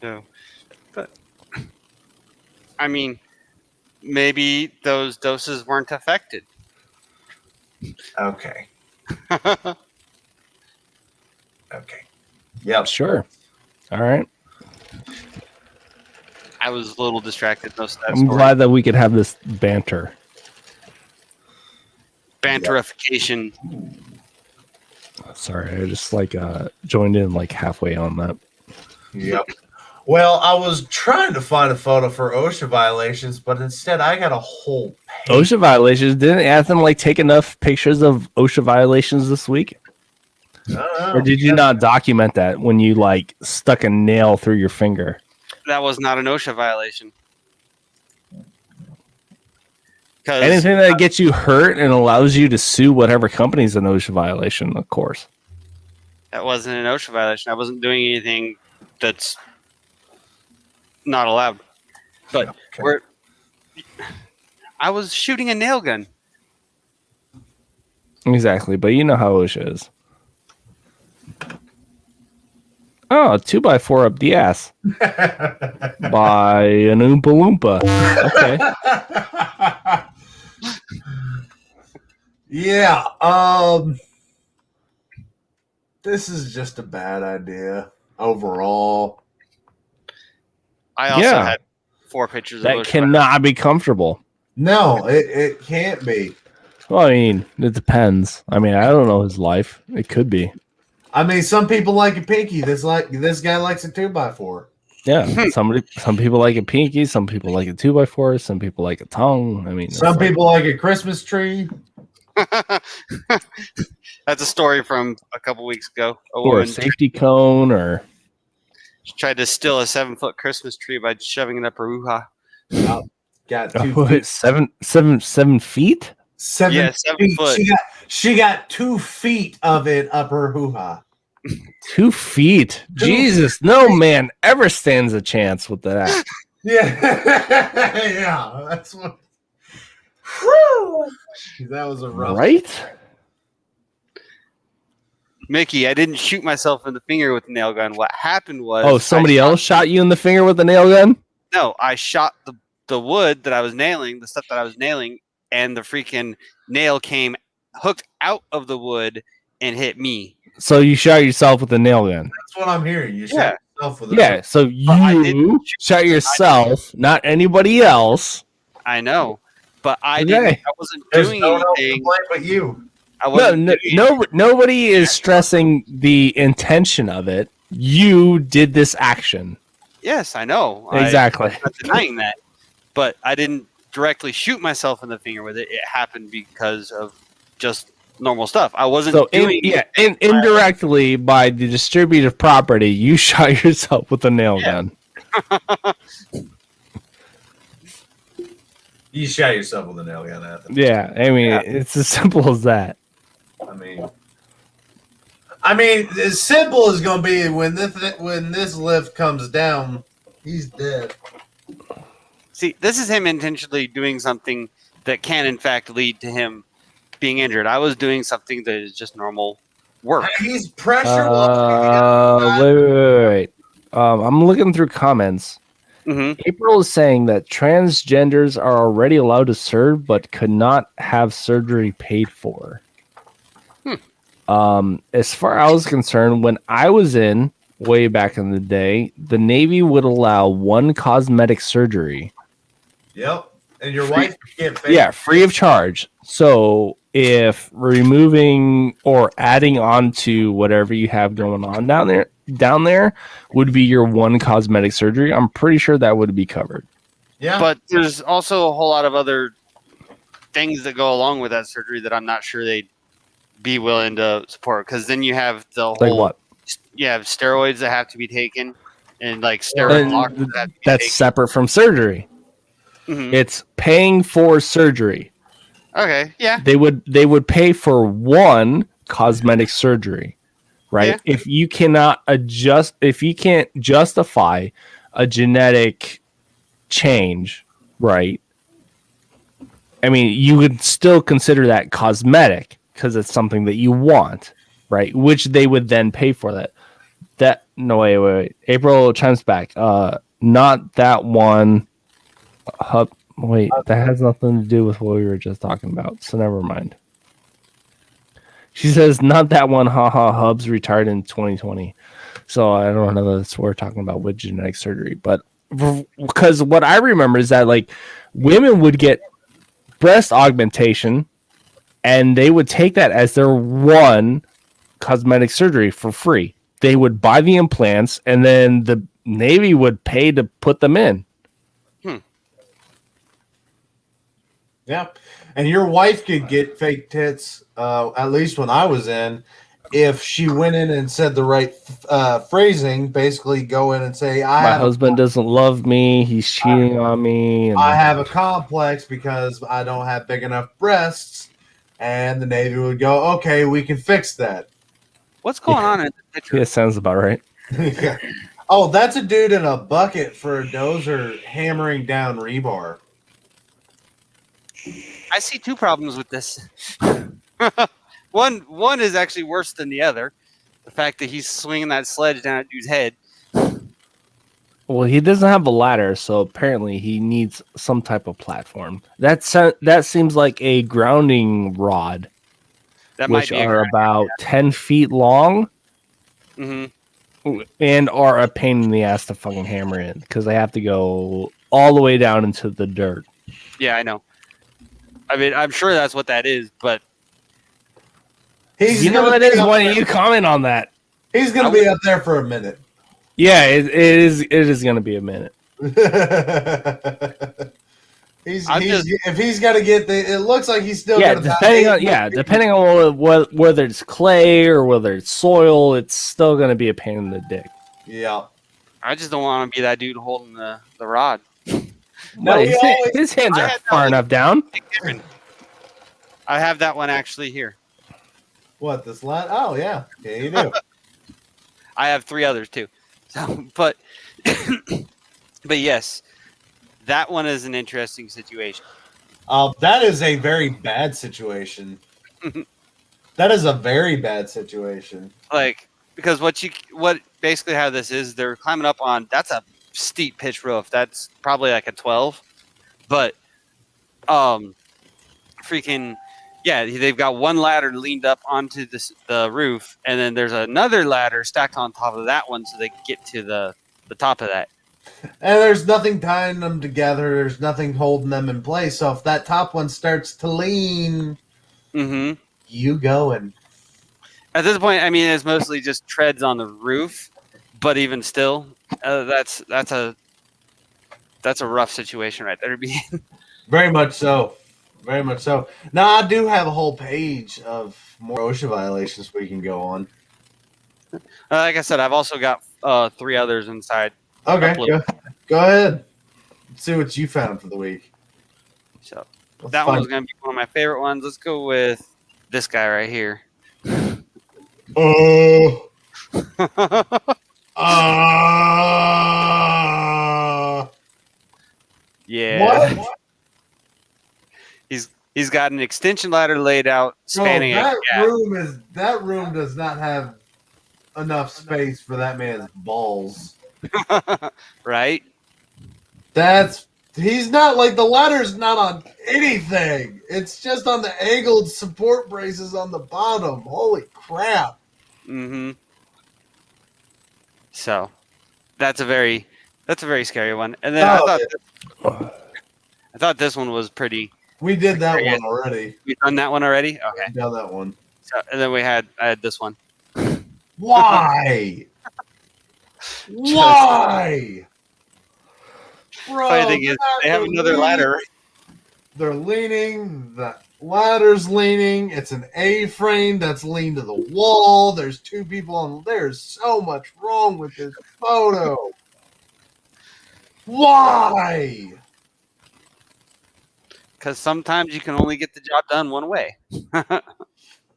No. But, I mean, maybe those doses weren't affected. Okay. Okay. Yep. Sure. All right. I was a little distracted most of that I'm story. glad that we could have this banter. Banterification. Sorry, I just joined in halfway on that. Yep. Well, I was trying to find a photo for OSHA violations, but instead I got a whole page. OSHA violations. Didn't Athen take enough pictures of OSHA violations this week? Or did you not document that when you stuck a nail through your finger? That was not an OSHA violation. Anything that gets you hurt and allows you to sue whatever company's an OSHA violation, of course. That wasn't an OSHA violation. I wasn't doing anything that's not allowed. But I was shooting a nail gun. Exactly, but you know how OSHA is. Oh, 2x4 up the ass. By an Oompa Loompa. Okay. Yeah. This is just a bad idea overall. I also had 4 pictures of that OSHA. cannot be comfortable. No, it can't be. Well, I mean, it depends. I mean, I don't know his life. It could be. I mean, some people like a pinky. This guy likes a 2x4. Yeah, some people like a pinky. Some people like a 2x4. Some people like a tongue. I mean, some people like a Christmas tree. That's a story from a couple weeks ago. A Or a woman safety cone, or tried to steal a 7-foot Christmas tree by shoving it up her hoo-ha. Got 2 oh, feet. 7 feet? 7 Yeah, 7 feet. foot. She got 2 feet of it up her hoo-ha. 2 feet. Jesus, no man ever stands a chance with that. Yeah. Yeah. That's what. Whew. That was a rough. Right? Mickey, I didn't shoot myself in the finger with a nail gun. What happened was Oh, somebody else shot you in the finger with a nail gun? No, I shot the wood that I was nailing, the stuff that I was nailing, and the freaking nail came hooked out of the wood and hit me. So you shot yourself with a nail gun? That's what I'm hearing. You Yeah. shot yourself with Yeah, so I you didn't shot yourself, not anybody else. I know, but I Okay. didn't. I wasn't There's doing no one else to anything. blame but you. I No, wasn't no, doing no, nobody is stressing the intention of it. You did this action. Yes, I know. Exactly. I'm not denying that, but I didn't directly shoot myself in the finger with it. It happened because of just normal stuff. I wasn't So, doing. indirectly by the distributive property, you shot yourself with a nail gun. You shot yourself with a nail gun, Athen. Yeah, I mean, it's as simple as that. I mean, as simple as going to be when this lift comes down, he's dead. See, this is him intentionally doing something that can, in fact, lead to him being injured. I was doing something that is just normal work. He's pressure. Wait. I'm looking through comments. Mm-hmm. April is saying that transgenders are already allowed to serve, but could not have surgery paid for. As far as I was concerned, when I was in way back in the day, the Navy would allow one cosmetic surgery. Yep. And your wife can't pay. Yeah, free of charge. So if removing or adding on to whatever you have going on down there would be your one cosmetic surgery, I'm pretty sure that would be covered. Yeah. But there's also a whole lot of other things that go along with that surgery that I'm not sure they'd be willing to support. Because then you have the whole, Like what? you have steroids that have to be taken, and like steroid blocks that have to be That's taken. separate from surgery. Mhm. It's paying for surgery. Okay, yeah. They would pay for one cosmetic surgery, right? Yeah. If you can't justify a genetic change, right? I mean, you would still consider that cosmetic because it's something that you want, right? Which they would then pay for that. No, wait. April chimes back. Not that one. Wait, that has nothing to do with what we were just talking about, so never mind. She says, not that one, haha, Hubs retired in 2020. So I don't know that's what we're talking about with genetic surgery. But because what I remember is that like women would get breast augmentation and they would take that as their one cosmetic surgery for free. They would buy the implants and then the Navy would pay to put them in. Yeah. And your wife could get fake tits, at least when I was in, if she went in and said the right phrasing, basically go in and say, My husband doesn't love me. He's cheating on me. And I have a complex because I don't have big enough breasts. And the Navy would go, okay, we can fix that. What's going on in the picture? yeah, sounds about right. Oh, that's a dude in a bucket for a dozer hammering down rebar. I see two problems with this. One is actually worse than the other. The fact that he's swinging that sledge down at dude's head. Well, he doesn't have a ladder, so apparently he needs some type of platform. That seems like a grounding rod, That which might be are about 10 feet long and are a pain in the ass to fucking hammer in because they have to go all the way down into the dirt. Yeah, I know. I mean, I'm sure that's what that is, but You know what it is? Why don't you comment on that? He's going to be up there for a minute. Yeah, it is going to be a minute. If he's got to get it looks like he's still got depending on whether it's clay or whether it's soil, it's still going to be a pain in the dick. Yeah. I just don't want to be that dude holding the rod. No, his hands are far enough down. I have that one actually here. What, this lat? Oh, yeah. Yeah, you do. I have 3 others too. So, but yes, that one is an interesting situation. That is a very bad situation. That is a very bad situation. Like, because what basically how this is, they're climbing up on, that's a steep pitch roof. That's probably like a 12. But freaking yeah, they've got one ladder leaned up onto the roof, and then there's another ladder stacked on top of that one so they can get to the top of that. And there's nothing tying them together. There's nothing holding them in place. So if that top one starts to lean, you going. At this point, I mean, it's mostly just treads on the roof, but even still, that's a rough situation right there to be in. Very much so. Very much so. Now, I do have a whole page of more OSHA violations we can go on. Like I said, I've also got 3 others inside. Okay, go ahead. Let's see what you found for the week. So that one was going to be one of my favorite ones. Let's go with this guy right here. Oh. Yeah. What? He's got an extension ladder laid out spanning that room does not have enough space for that man's balls. Right? He's not like, the ladder's not on anything. It's just on the angled support braces on the bottom. Holy crap. So that's a very scary one. And then I thought this one was pretty. We did that one already. We've done that one already? Okay. We done that one. So, and then I had this one. Why? Why? Bro, funny thing is, they have another ladder. They're leaning. The ladder's leaning. It's an A-frame that's leaned to the wall. There's 2 people on. There's so much wrong with this photo. Why? Because sometimes you can only get the job done one way.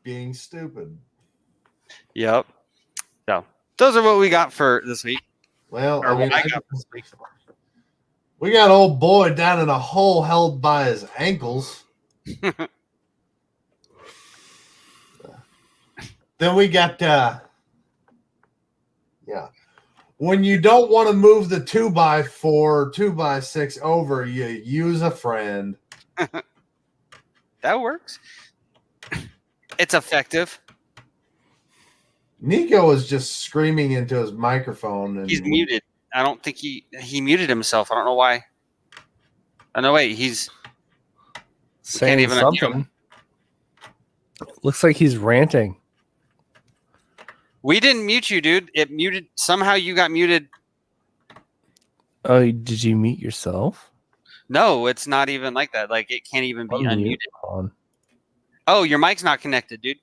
Being stupid. Yep. So those are what we got for this week. Well, Or what I got for this week. We got old boy down in a hole held by his ankles. Then we got, when you don't want to move the 2x4, 2x6 over, you use a friend. That works. It's effective. Niko is just screaming into his microphone. And He's muted. I don't think he muted himself. I don't know why. Oh, no, wait. He's saying even something. Looks like he's ranting. We didn't mute you, dude. It muted. Somehow you got muted. Oh, did you mute yourself? No, it's not even like that. Like, it can't even be unmuted. On. Oh, your mic's not connected, dude.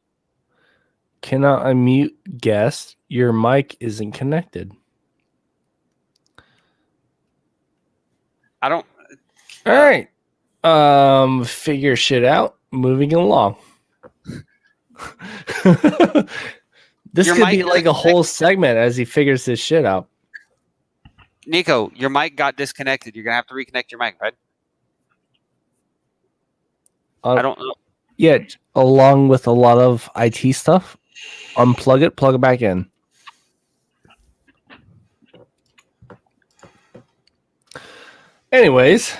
Cannot unmute guest. Your mic isn't connected. I don't. All right. Figure shit out. Moving along. This could be like a whole segment as he figures this shit out. Niko, your mic got disconnected. You're gonna have to reconnect your mic, right? I don't know. Yeah, along with a lot of IT stuff. Unplug it, plug it back in. Anyways.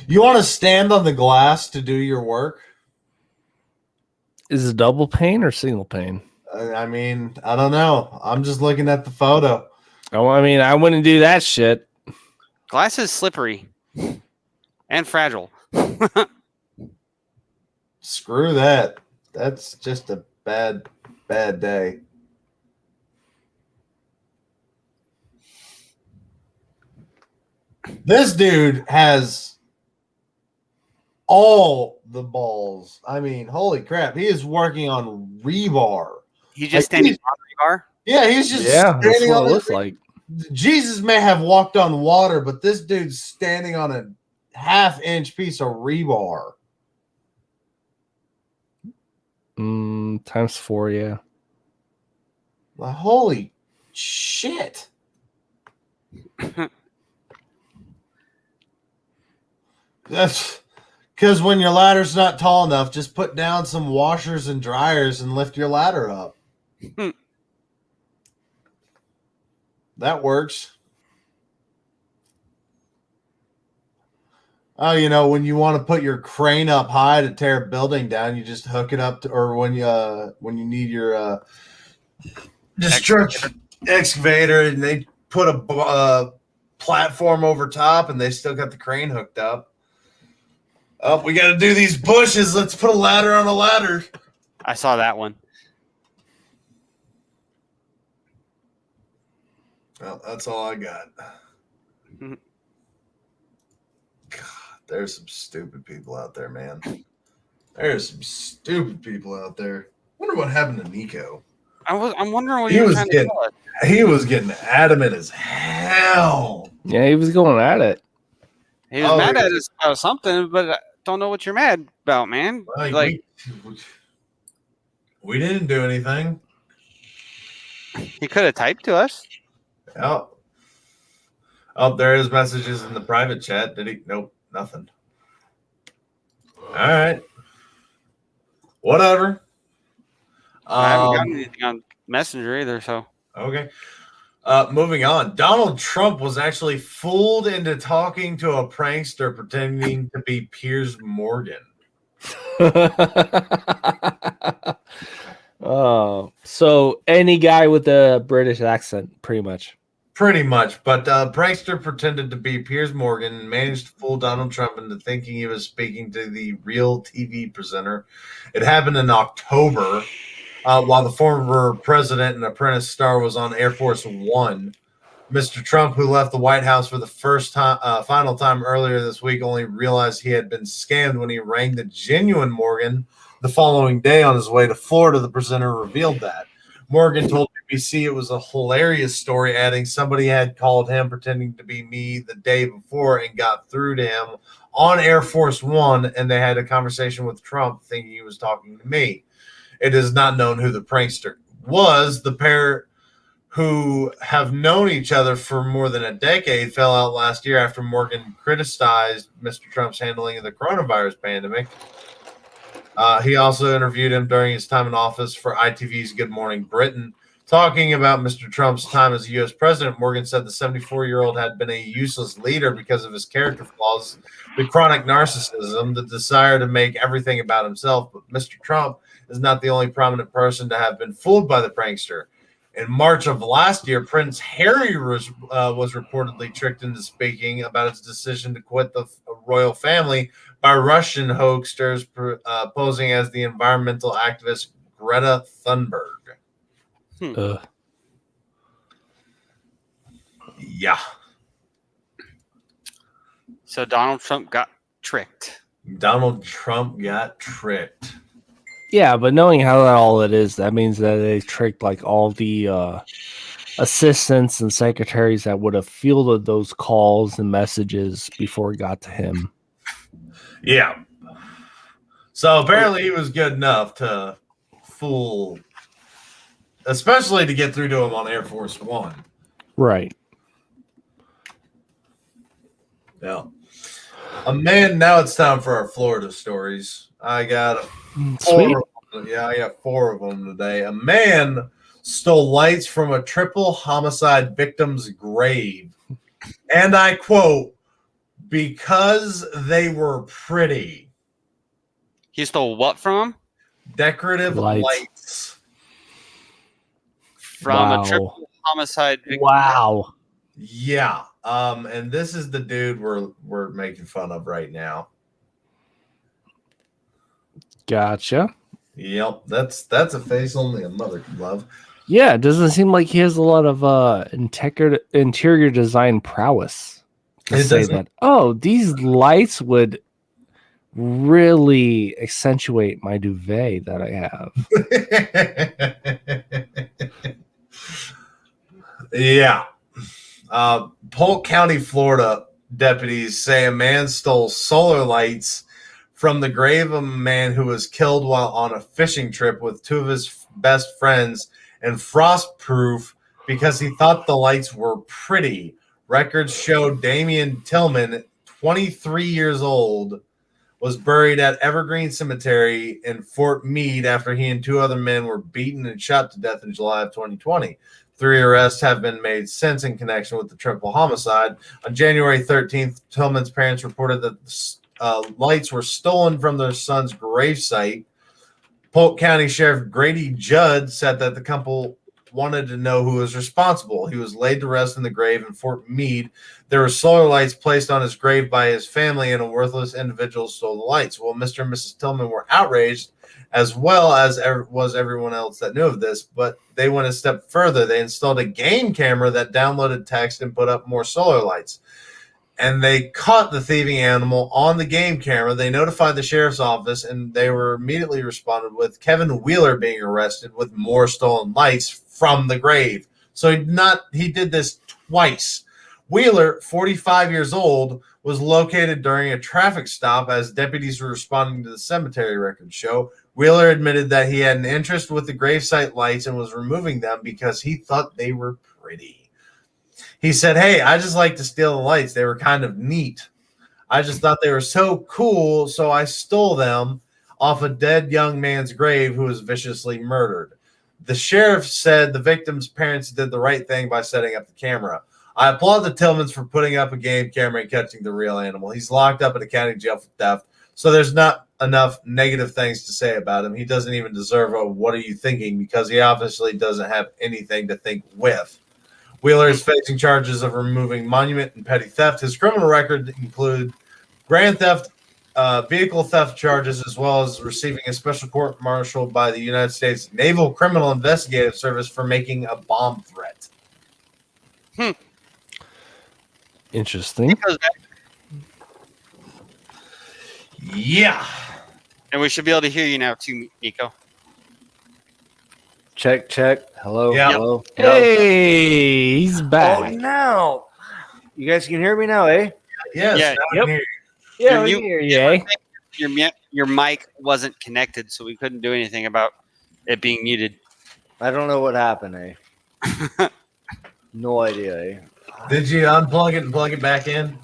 You want to stand on the glass to do your work? Is it double pane or single pane? I mean, I don't know. I'm just looking at the photo. Oh, I mean, I wouldn't do that shit. Glass is slippery and fragile. Screw that. That's just a bad day. This dude has all the balls. I mean, holy crap. He is working on rebar. He's just standing on the bar. Yeah, he's just Yeah, that's standing what on it looks like. Jesus may have walked on water, but this dude's standing on a half-inch piece of rebar. Times 4, yeah. Like, holy shit. That's because when your ladder's not tall enough, just put down some washers and dryers and lift your ladder up. That works. Oh, you know, when you want to put your crane up high to tear a building down, you just hook it up to, or when you need your excavator and they put a platform over top and they still got the crane hooked up. Oh, we got to do these bushes. Let's put a ladder on a ladder. I saw that one. Well, that's all I got. God, there's some stupid people out there, man. There's some stupid people out there. Wonder what happened to Niko. I'm wondering what he was trying to tell us. He was getting adamant as hell. Yeah, he was going at it. He was mad at us about something, but I don't know what you're mad about, man. Like we didn't do anything. He could have typed to us. Oh, there is messages in the private chat. Did he? Nope, nothing. All right. Whatever. I haven't gotten anything on Messenger either, so. Okay. Moving on. Donald Trump was actually fooled into talking to a prankster pretending to be Piers Morgan. Oh, so any guy with a British accent, pretty much. Pretty much, but prankster pretended to be Piers Morgan and managed to fool Donald Trump into thinking he was speaking to the real TV presenter. It happened in October while the former president and Apprentice star was on Air Force One. Mr. Trump, who left the White House for the final time earlier this week, only realized he had been scammed when he rang the genuine Morgan the following day on his way to Florida. The presenter revealed that. Morgan told BBC it was a hilarious story, adding somebody had called him pretending to be me the day before and got through to him on Air Force One, and they had a conversation with Trump thinking he was talking to me. It is not known who the prankster was. The pair, who have known each other for more than a decade, fell out last year after Morgan criticized Mr. Trump's handling of the coronavirus pandemic. He also interviewed him during his time in office for ITV's Good Morning Britain. Talking about Mr. Trump's time as U.S. president, Morgan said the 74-year-old had been a useless leader because of his character flaws, the chronic narcissism, the desire to make everything about himself. But Mr. Trump is not the only prominent person to have been fooled by the prankster. In March of last year, Prince Harry was reportedly tricked into speaking about his decision to quit the royal family by Russian hoaxsters posing as the environmental activist Greta Thunberg. Yeah. So Donald Trump got tricked. Donald Trump got tricked. Yeah, but knowing how all it is, that means that they tricked like all the assistants and secretaries that would have fielded those calls and messages before it got to him. Yeah. So apparently he was good enough to fool, especially to get through to him on Air Force One. Right. Yeah. Now it's time for our Florida stories. I got Sweet. I got 4 of them today. A man stole lights from a triple homicide victim's grave. And I quote, because they were pretty. He stole what from him? Decorative lights. From a triple homicide victim. Wow. Yeah. And this is the dude we're making fun of right now. Gotcha. Yep, that's a face only a mother can love. Yeah, it doesn't seem like he has a lot of interior design prowess to It say doesn't- that, oh, these lights would really accentuate my duvet that I have. Yeah. Polk County, Florida deputies say a man stole solar lights from the grave of a man who was killed while on a fishing trip with two of his best friends and frost-proof because he thought the lights were pretty. Records show Damian Tillman, 23 years old, was buried at Evergreen Cemetery in Fort Meade after he and two other men were beaten and shot to death in July of 2020. 3 arrests have been made since in connection with the triple homicide. On January 13th, Tillman's parents reported that lights were stolen from their son's gravesite. Polk County Sheriff Grady Judd said that the couple wanted to know who was responsible. He was laid to rest in the grave in Fort Meade. There were solar lights placed on his grave by his family, and a worthless individual stole the lights. Well, Mr. and Mrs. Tillman were outraged, as well as was everyone else that knew of this, but they went a step further. They installed a game camera that downloaded text and put up more solar lights. And they caught the thieving animal on the game camera. They notified the sheriff's office, and they were immediately responded with Kevin Wheeler being arrested with more stolen lights from the grave. So he did this twice. Wheeler, 45 years old, was located during a traffic stop as deputies were responding to the cemetery records show. Wheeler admitted that he had an interest with the gravesite lights and was removing them because he thought they were pretty. He said, "Hey, I just like to steal the lights. They were kind of neat. I just thought they were so cool, so I stole them off a dead young man's grave who was viciously murdered." The sheriff said the victim's parents did the right thing by setting up the camera. "I applaud the Tillmans for putting up a game camera and catching the real animal. He's locked up at a county jail for theft, so there's not enough negative things to say about him. He doesn't even deserve a 'what are you thinking?' because he obviously doesn't have anything to think with." Wheeler is facing charges of removing monument and petty theft. His criminal record include grand theft, vehicle theft charges, as well as receiving a special court martial by the United States Naval Criminal Investigative Service for making a bomb threat. Interesting. Yeah. And we should be able to hear you now too, Niko. Check. Hello. Yeah. Hello. Hey, he's Oh, back. now. You guys can hear me now, eh? Yes. Yeah. now I can hear you. Yeah, Your we mute- can hear you, eh? Your mic wasn't connected, so we couldn't do anything about it being muted. I don't know what happened, eh? No idea, eh? Did you unplug it and plug it back in?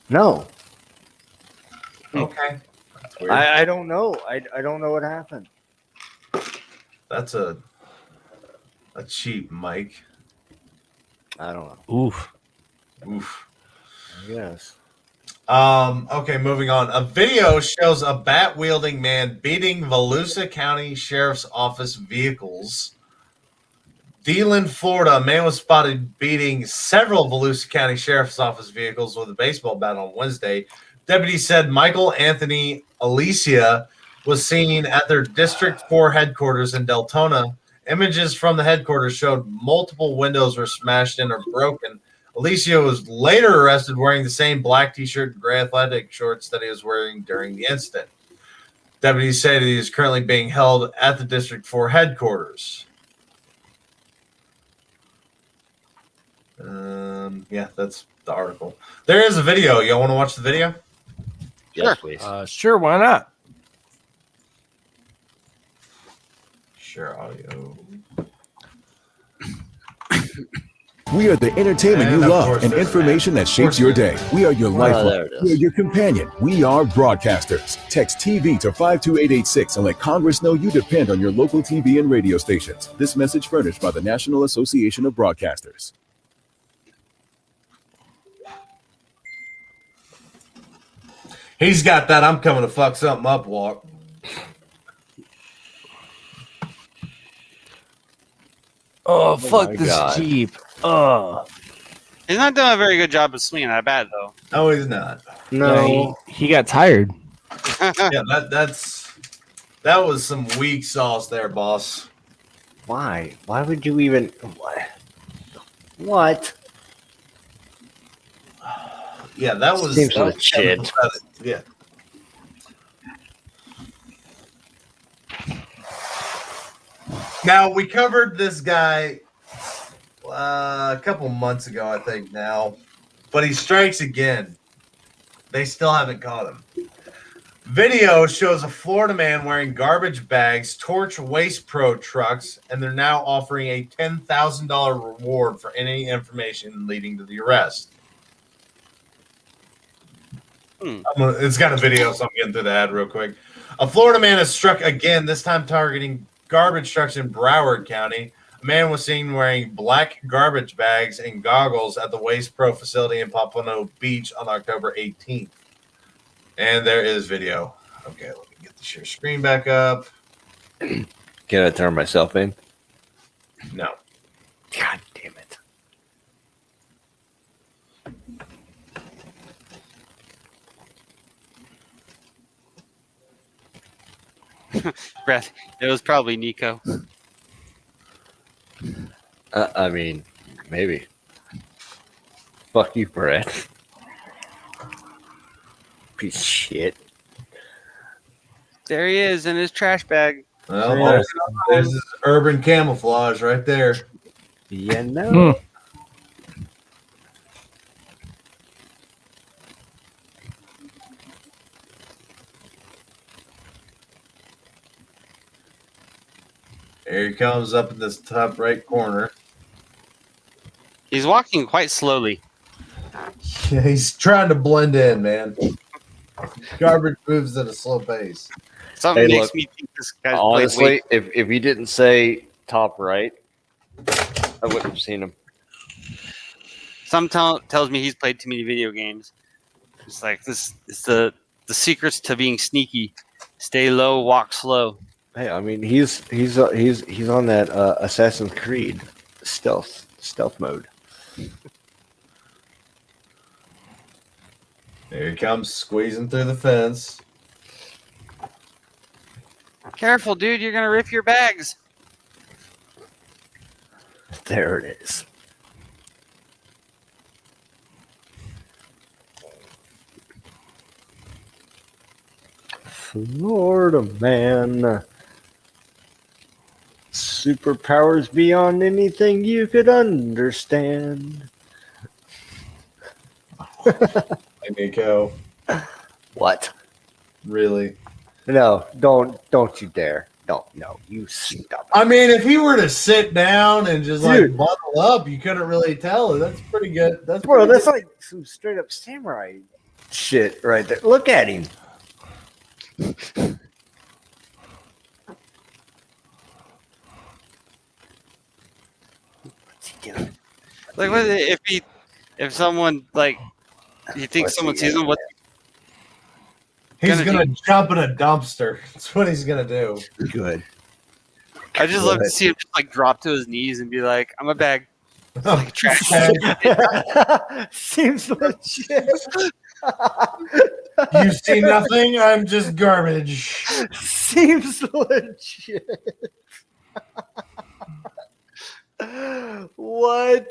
No. Okay. That's weird. I don't know. I don't know what happened. That's a cheap mic. I don't know. Oof. Oof. I guess. Okay, moving on. A video shows a bat-wielding man beating Volusia County Sheriff's Office vehicles. Deland, Florida, a man was spotted beating several Volusia County Sheriff's Office vehicles with a baseball bat on Wednesday. Deputies said Michael Anthony Alicia was seen at their District 4 headquarters in Deltona. Images from the headquarters showed multiple windows were smashed in or broken. Alicia was later arrested wearing the same black t-shirt and gray athletic shorts that he was wearing during the incident. Deputies say that he is currently being held at the District 4 headquarters. Yeah, that's the article. There is a video. Y'all want to watch the video? Yes, please. Sure, why not? Sure, audio. We are the entertainment And you of love course and there's information that shapes course your there's day. We are your Well, lifeline. there it is. We are your companion. We are broadcasters. Text TV to 52886 and let Congress know you depend on your local TV and radio stations. This message furnished by the National Association of Broadcasters. He's got that "I'm coming to fuck something up" walk. Oh, fuck my this God. Jeep. Oh. He's not doing a very good job of swinging that bat, though. No, he's not. No. He got tired. Yeah, that was some weak sauce there, boss. Why? Why would you even? What? Yeah, that was Seems that was legit. pathetic. Yeah. Now we covered this guy a couple months ago, I think now, but he strikes again. They still haven't caught him. Video shows a Florida man wearing garbage bags torch Waste Pro trucks, and they're now offering a $10,000 reward for any information leading to the arrest. It's got a video, so I'm getting through the ad real quick. A Florida man is struck again, this time targeting garbage trucks in Broward County. A man was seen wearing black garbage bags and goggles at the Waste Pro facility in Pompano Beach on October 18th. And there is video. Okay, let me get the share screen back up. Can I turn myself in? No. God damn it. Brett, it was probably Niko. I mean, maybe. Fuck you, Brett. Piece of shit. There he is in his trash bag. Well, there's this urban camouflage right there. Yeah, no. There he comes up in this top right corner. He's walking quite slowly. Yeah, he's trying to blend in, man. Garbage moves at a slow pace. Something Hey, makes look, me think this guy's honestly, if you didn't say top right, I wouldn't have seen him. Some tells me he's played too many video games. It's like this is the secrets to being sneaky. Stay low, walk slow. Hey, I mean, he's on that Assassin's Creed stealth mode. There he comes, squeezing through the fence. Careful, dude, you're gonna rip your bags. There it is. Florida man. Superpowers beyond anything you could understand. Hey, Niko. What? Really? No, don't you dare. No, you stop. I mean, if he were to sit down and just Dude. like bundle up, you couldn't really tell. That's pretty good. That's Bro, pretty that's good. like some straight up samurai shit right there. Look at him. What's he doing? Like, what if someone like you think What's someone he sees him? What? He's gonna gonna jump in a dumpster. That's what he's gonna do. Good. I just love to Good. see him just like drop to his knees and be like, "I'm a bag." Oh, Like trash. Seems legit. you see nothing? I'm just garbage. Seems legit. What?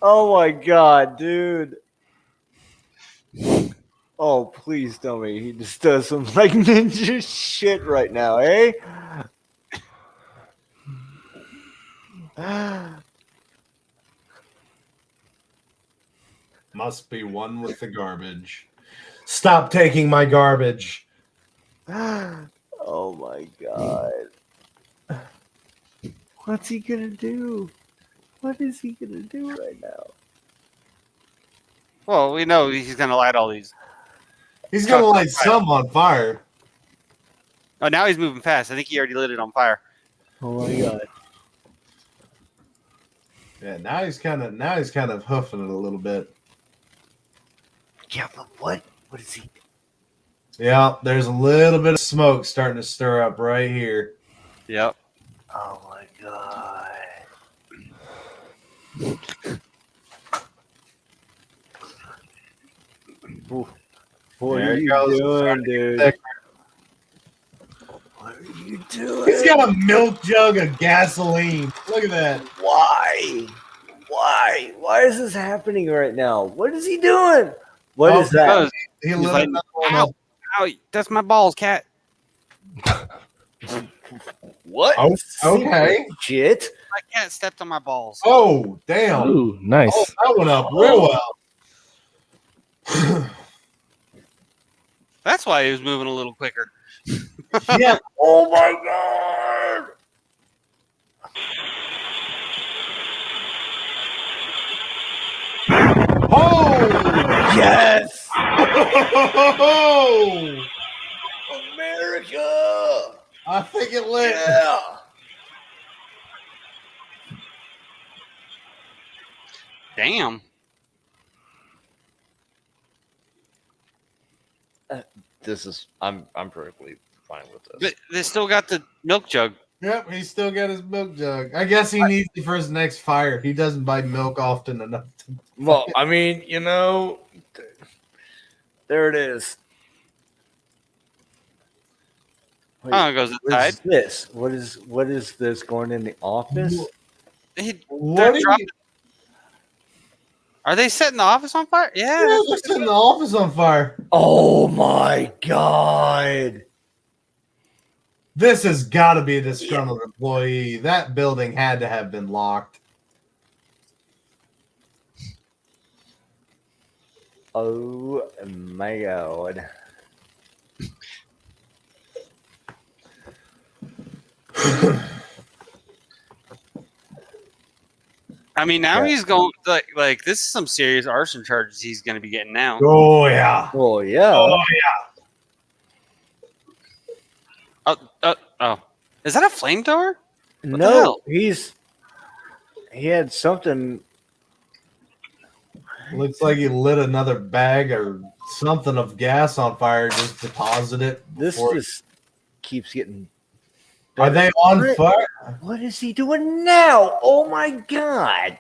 Oh my god, dude. Oh, please tell me he just does some like ninja shit right now, eh? Must be one with the garbage. Stop taking my garbage. Oh my god. What's he gonna do? What is he gonna do right now? Well, we know he's gonna light all these. He's gonna light some on fire. Oh, now he's moving fast. I think he already lit it on fire. Oh my god. Yeah, now he's kind of hoofing it a little bit. Yeah, but what? What is he? Yeah, there's a little bit of smoke starting to stir up right here. Yep. Oh my god. What There are it you goes. doing, dude? thicker. What are you doing? He's got a milk jug of gasoline. Look at that. Why? Why? Why is this happening right now? What is he doing? What is that? Goes, He he's lit like, another one ow, up. ow, that's my balls, cat. What? Oh, okay. Shit. My cat stepped on my balls. Oh, damn. Ooh, Oh, nice. that went up real well. That's why he was moving a little quicker. Yeah. Oh my god. Oh! Yes. Oh! America. I think it lit. Yeah. Damn. I'm perfectly fine with this. But they still got the milk jug. Yep, he still got his milk jug. I guess he needs it for his next fire. He doesn't buy milk often enough. Well, I mean, there it is. Wait, Oh, it goes what inside. is this? What is this going in the office? What are you? Are they setting the office on fire? Yeah. Yeah, they're setting the office on fire. Oh my god. This has got to be a disgruntled employee. That building had to have been locked. Oh my god. I mean, now Yeah. he's going like this is some serious arson charges he's going to be getting now. Oh yeah. Oh yeah. Oh Oh, is that a flamethrower? the No, hell? he had something. yeah. Looks like he lit another bag or something of gas on fire. Just deposit it. This before- just keeps getting. Are they on fire? What is he doing now? Oh my god.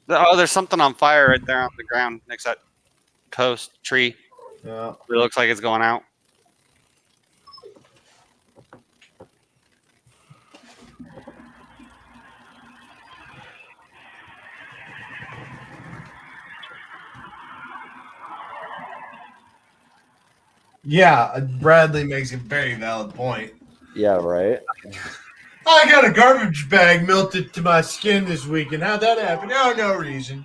Oh, there's something on fire right there on the ground next to that post tree. Yeah. It looks like it's going out. Yeah, Bradley makes a very valid point. Yeah, right. I got a garbage bag melted to my skin this week, and how'd that happen? Oh, no reason.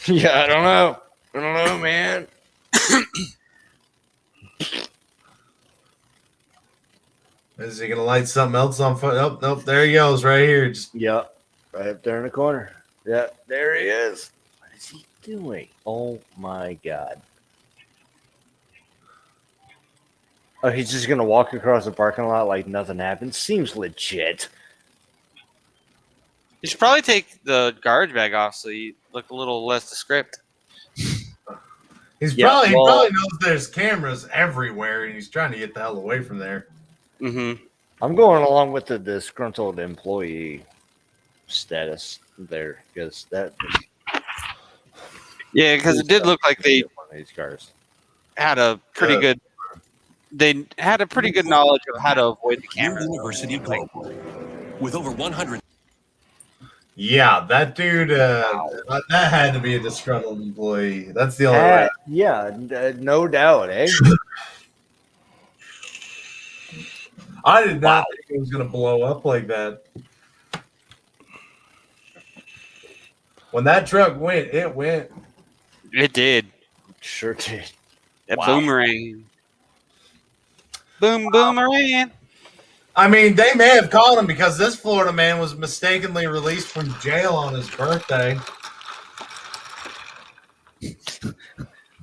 Yeah, I don't know, man. Is he gonna light something else on fire? Nope, nope. There he goes, right here. Just Yep, right up there in the corner. Yeah, there he is. What is he doing? Oh my god. Oh, he's just gonna walk across the parking lot like nothing happened. Seems legit. You should probably take the garbage bag off so you look a little less descript. he Yeah, probably well- knows there's cameras everywhere, and he's trying to get the hell away from there. Mm-hmm. I'm going along with the disgruntled employee status there because that. Yeah, because it did look like they one of these cars. had a pretty Yeah. good. They had a pretty good knowledge of how to avoid the cameras. University Global. With over 100. Yeah, that dude. That had to be a disgruntled employee. That's the only way. Yeah, no doubt, eh? I did not think it was gonna blow up like that. When that truck went, it went. It did. Sure did. That Wow. boomerang. Boom, boomerang. I mean, they may have caught him because this Florida man was mistakenly released from jail on his birthday.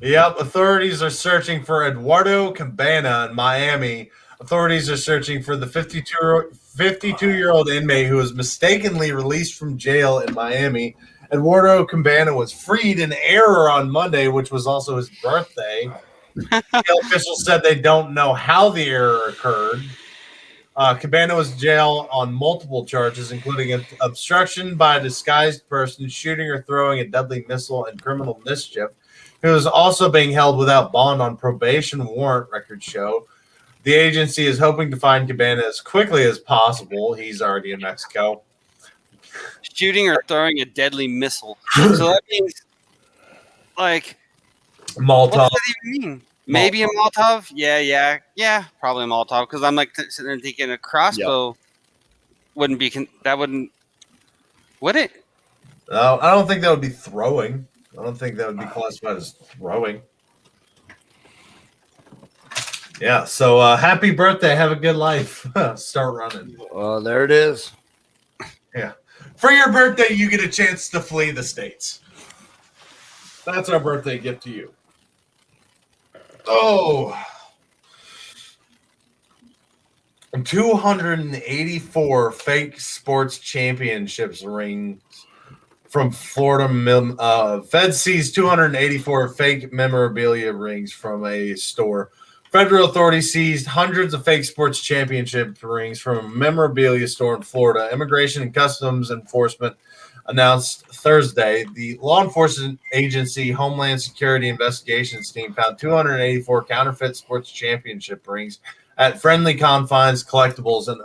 Yep, authorities are searching for Eduardo Cabana in Miami. Authorities are searching for the 52-year-old inmate who was mistakenly released from jail in Miami. Eduardo Cabana was freed in error on Monday, which was also his birthday. Jail officials said they don't know how the error occurred. Cabana was jailed on multiple charges, including obstruction by a disguised person, shooting or throwing a deadly missile, and criminal mischief. He was also being held without bond on probation warrant, records show. The agency is hoping to find Cabana as quickly as possible. He's already in Mexico. Shooting or throwing a deadly missile. So that means, like, What does Maltov. that even mean? Maybe a Molotov? Yeah, probably a Molotov. Because I'm like sitting there thinking a crossbow wouldn't be. That wouldn't. Would it? No, I don't think that would be throwing. I don't think that would be classified as throwing. Yeah, so happy birthday. Have a good life. Start running. Well, there it is. Yeah. For your birthday, you get a chance to flee the States. That's our birthday gift to you. Oh. 284 fake sports championships rings from Florida. Fed seized 284 fake memorabilia rings from a store. Federal authorities seized hundreds of fake sports championship rings from a memorabilia store in Florida. Immigration and Customs Enforcement announced Thursday the law enforcement agency Homeland Security Investigations team found 284 counterfeit sports championship rings at Friendly Confines Collectibles in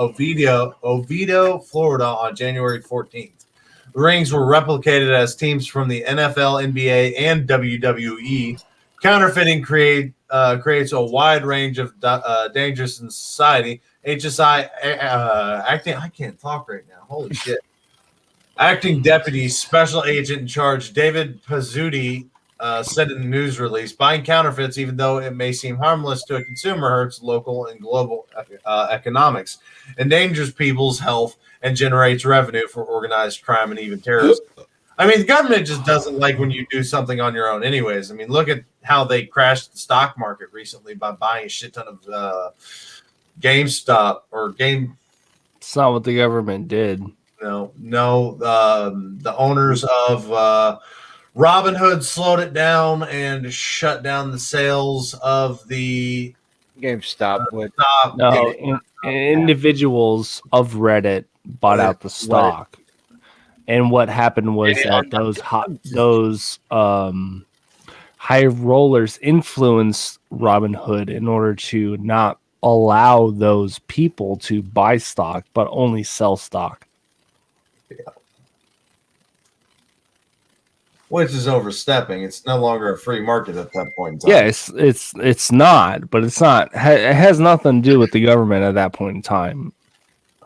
Oviedo, Florida on January 14th. The rings were replicated as teams from the NFL, NBA, and WWE. Counterfeiting creates a wide range of dangers in society. HSI acting. I can't talk right now. Holy shit. Acting Deputy Special Agent in Charge David Pizzuti said in the news release, buying counterfeits, even though it may seem harmless to a consumer, hurts local and global economics, endangers people's health, and generates revenue for organized crime and even terrorism. I mean, the government just doesn't like when you do something on your own anyways. I mean, look at how they crashed the stock market recently by buying a shit ton of GameStop or Game. It's not what the government did. No. The owners of Robinhood slowed it down and shut down the sales of the GameStop would. stock. No, individuals of Reddit bought out the stock. And what happened was that those high rollers influenced Robinhood in order to not allow those people to buy stock, but only sell stock. Which is overstepping. It's no longer a free market at that point in time. Yeah, it's not, but it's not. It has nothing to do with the government at that point in time.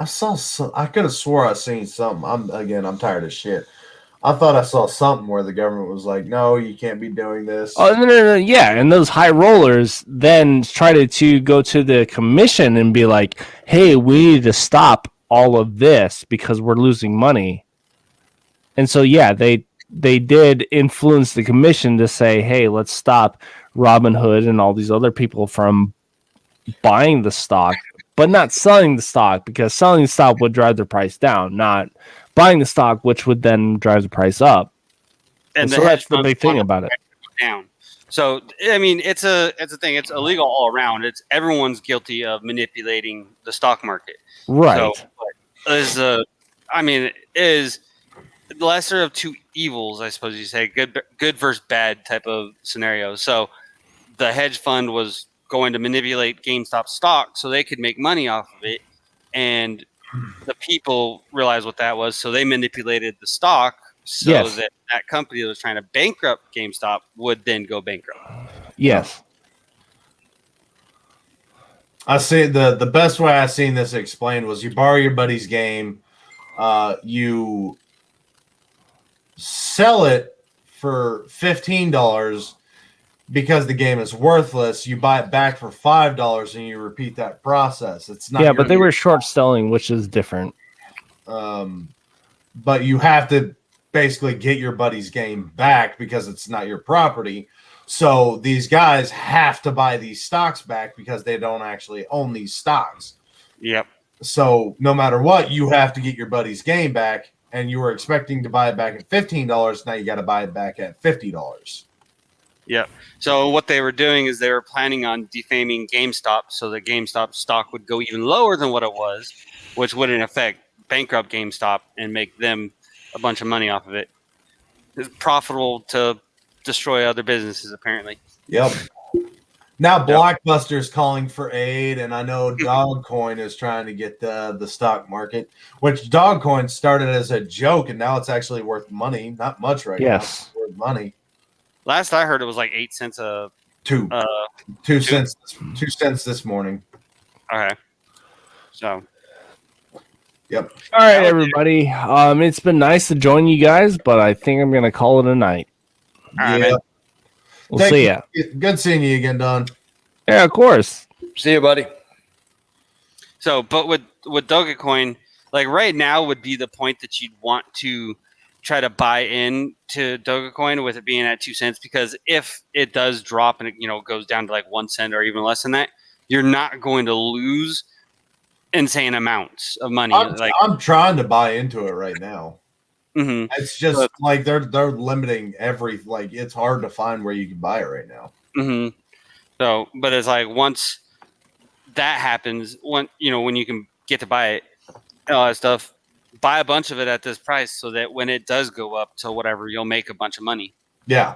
I saw some. I could have swore I seen something. I'm tired of shit. I thought I saw something where the government was like, "No, you can't be doing this." Oh no, yeah, and those high rollers then tried to go to the commission and be like, "Hey, we need to stop all of this because we're losing money." And so, yeah, they did influence the commission to say, "Hey, let's stop Robinhood and all these other people from buying the stock." But not selling the stock, because selling the stock would drive the price down, not buying the stock, which would then drive the price up. And so that's the big thing about it. Down. So I mean, it's a thing. It's illegal all around. It's everyone's guilty of manipulating the stock market. Right. So is the lesser of two evils, I suppose you say. Good versus bad type of scenario. So the hedge fund was going to manipulate GameStop stock so they could make money off of it, and the people realized what that was, so they manipulated the stock so that company that was trying to bankrupt GameStop would then go bankrupt. Yes. I see the best way I seen this explained was you borrow your buddy's game, you sell it for $15 because the game is worthless. You buy it back for $5 and you repeat that process. It's not. Yeah, but they were short selling, which is different. But you have to basically get your buddy's game back because it's not your property. So these guys have to buy these stocks back because they don't actually own these stocks. Yep. So no matter what, you have to get your buddy's game back, and you were expecting to buy it back at $15. Now you got to buy it back at $50. Yeah. So what they were doing is they were planning on defaming GameStop so the GameStop stock would go even lower than what it was, which would in effect bankrupt GameStop and make them a bunch of money off of it. It's profitable to destroy other businesses, apparently. Yep. Now Blockbuster's calling for aid, and I know Dogcoin is trying to get the stock market, which Dogcoin started as a joke, and now it's actually worth money. Not much right now. It's worth money. Last I heard, it was like 8 cents a. 2 Two cents. 2 cents this morning. Okay. So. Yep. All right, everybody. It's been nice to join you guys, but I think I'm gonna call it a night. All right, man. We'll see ya. Good seeing you again, Don. Yeah, of course. See you, buddy. So, but with Dogecoin, like right now would be the point that you'd want to try to buy in to Dogecoin with it being at 2 cents, because if it does drop and it goes down to like 1 cent or even less than that, you're not going to lose insane amounts of money. I'm trying to buy into it right now. Mm-hmm. It's just like they're limiting it's hard to find where you can buy it right now. Mm-hmm. So, but it's like once that happens, when you can get to buy it and all that stuff, buy a bunch of it at this price so that when it does go up to whatever, you'll make a bunch of money. Yeah.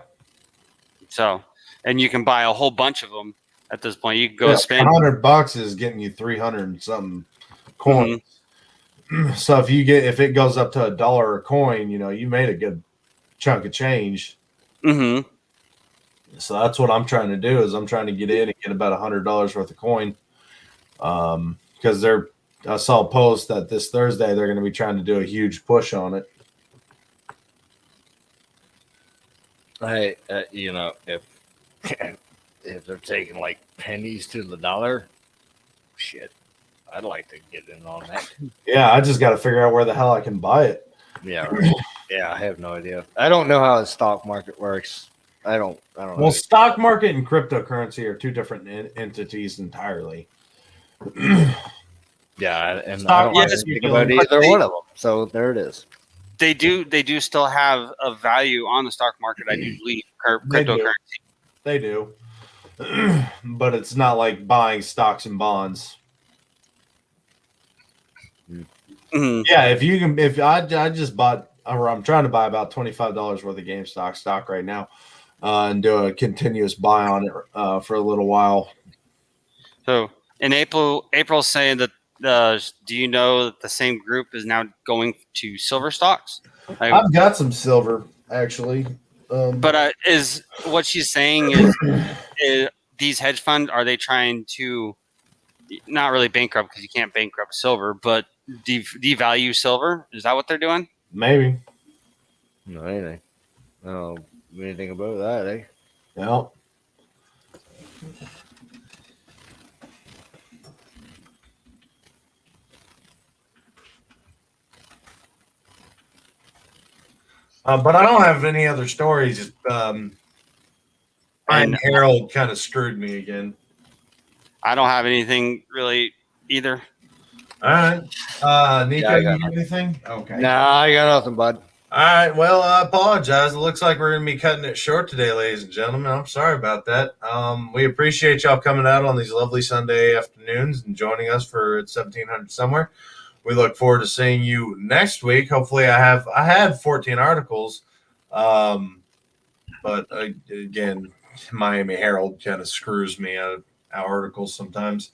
So, and you can buy a whole bunch of them at this point. You can go spend $100 is getting you 300 and something coins. Mm-hmm. So if it goes up to $1 a coin, you made a good chunk of change. Mm-hmm. So that's what I'm trying to do is I'm trying to get in and get about $100 worth of coin. Because I saw a post that this Thursday they're going to be trying to do a huge push on it. Hey, if they're taking like pennies to the dollar, shit, I'd like to get in on that. Yeah, I just got to figure out where the hell I can buy it. Yeah, right. Yeah, I have no idea. I don't know how the stock market works. I don't know. Well, stock market and cryptocurrency are two different entities entirely. Yeah, and Stock I don't know market, anything about either one of them. So there it is. They do still have a value on the stock market, I do believe, cryptocurrency. They do. But it's not like buying stocks and bonds. Mm-hmm. Yeah, if I just bought, or I'm trying to buy about $25 worth of GameStop stock right now, and do a continuous buy on it for a little while. So in April's saying that. Do you know that the same group is now going to silver stocks? I've got some silver actually, but is what she's saying is these hedge funds, are they trying to not really bankrupt, because you can't bankrupt silver, but devalue silver? Is that what they're doing? Maybe. No, anything. I don't know anything about that, eh? No. But I don't have any other stories. And Harold kind of screwed me again. I don't have anything really either. All right. Niko, Yeah, you got anything? Okay. Nah, I got nothing, bud. All right. Well, I apologize. It looks like we're going to be cutting it short today, ladies and gentlemen. I'm sorry about that. We appreciate y'all coming out on these lovely Sunday afternoons and joining us for 1700 somewhere. We look forward to seeing you next week. Hopefully, I had 14 articles, but again, Miami Herald kind of screws me out of articles sometimes.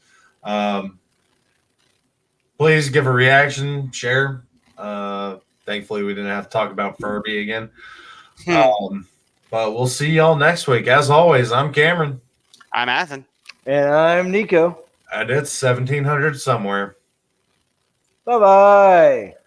Please give a reaction, share. Thankfully, we didn't have to talk about Furby again. But we'll see y'all next week. As always, I'm Cameron. I'm Athen. And I'm Niko. And it's 1700 somewhere. Bye-bye.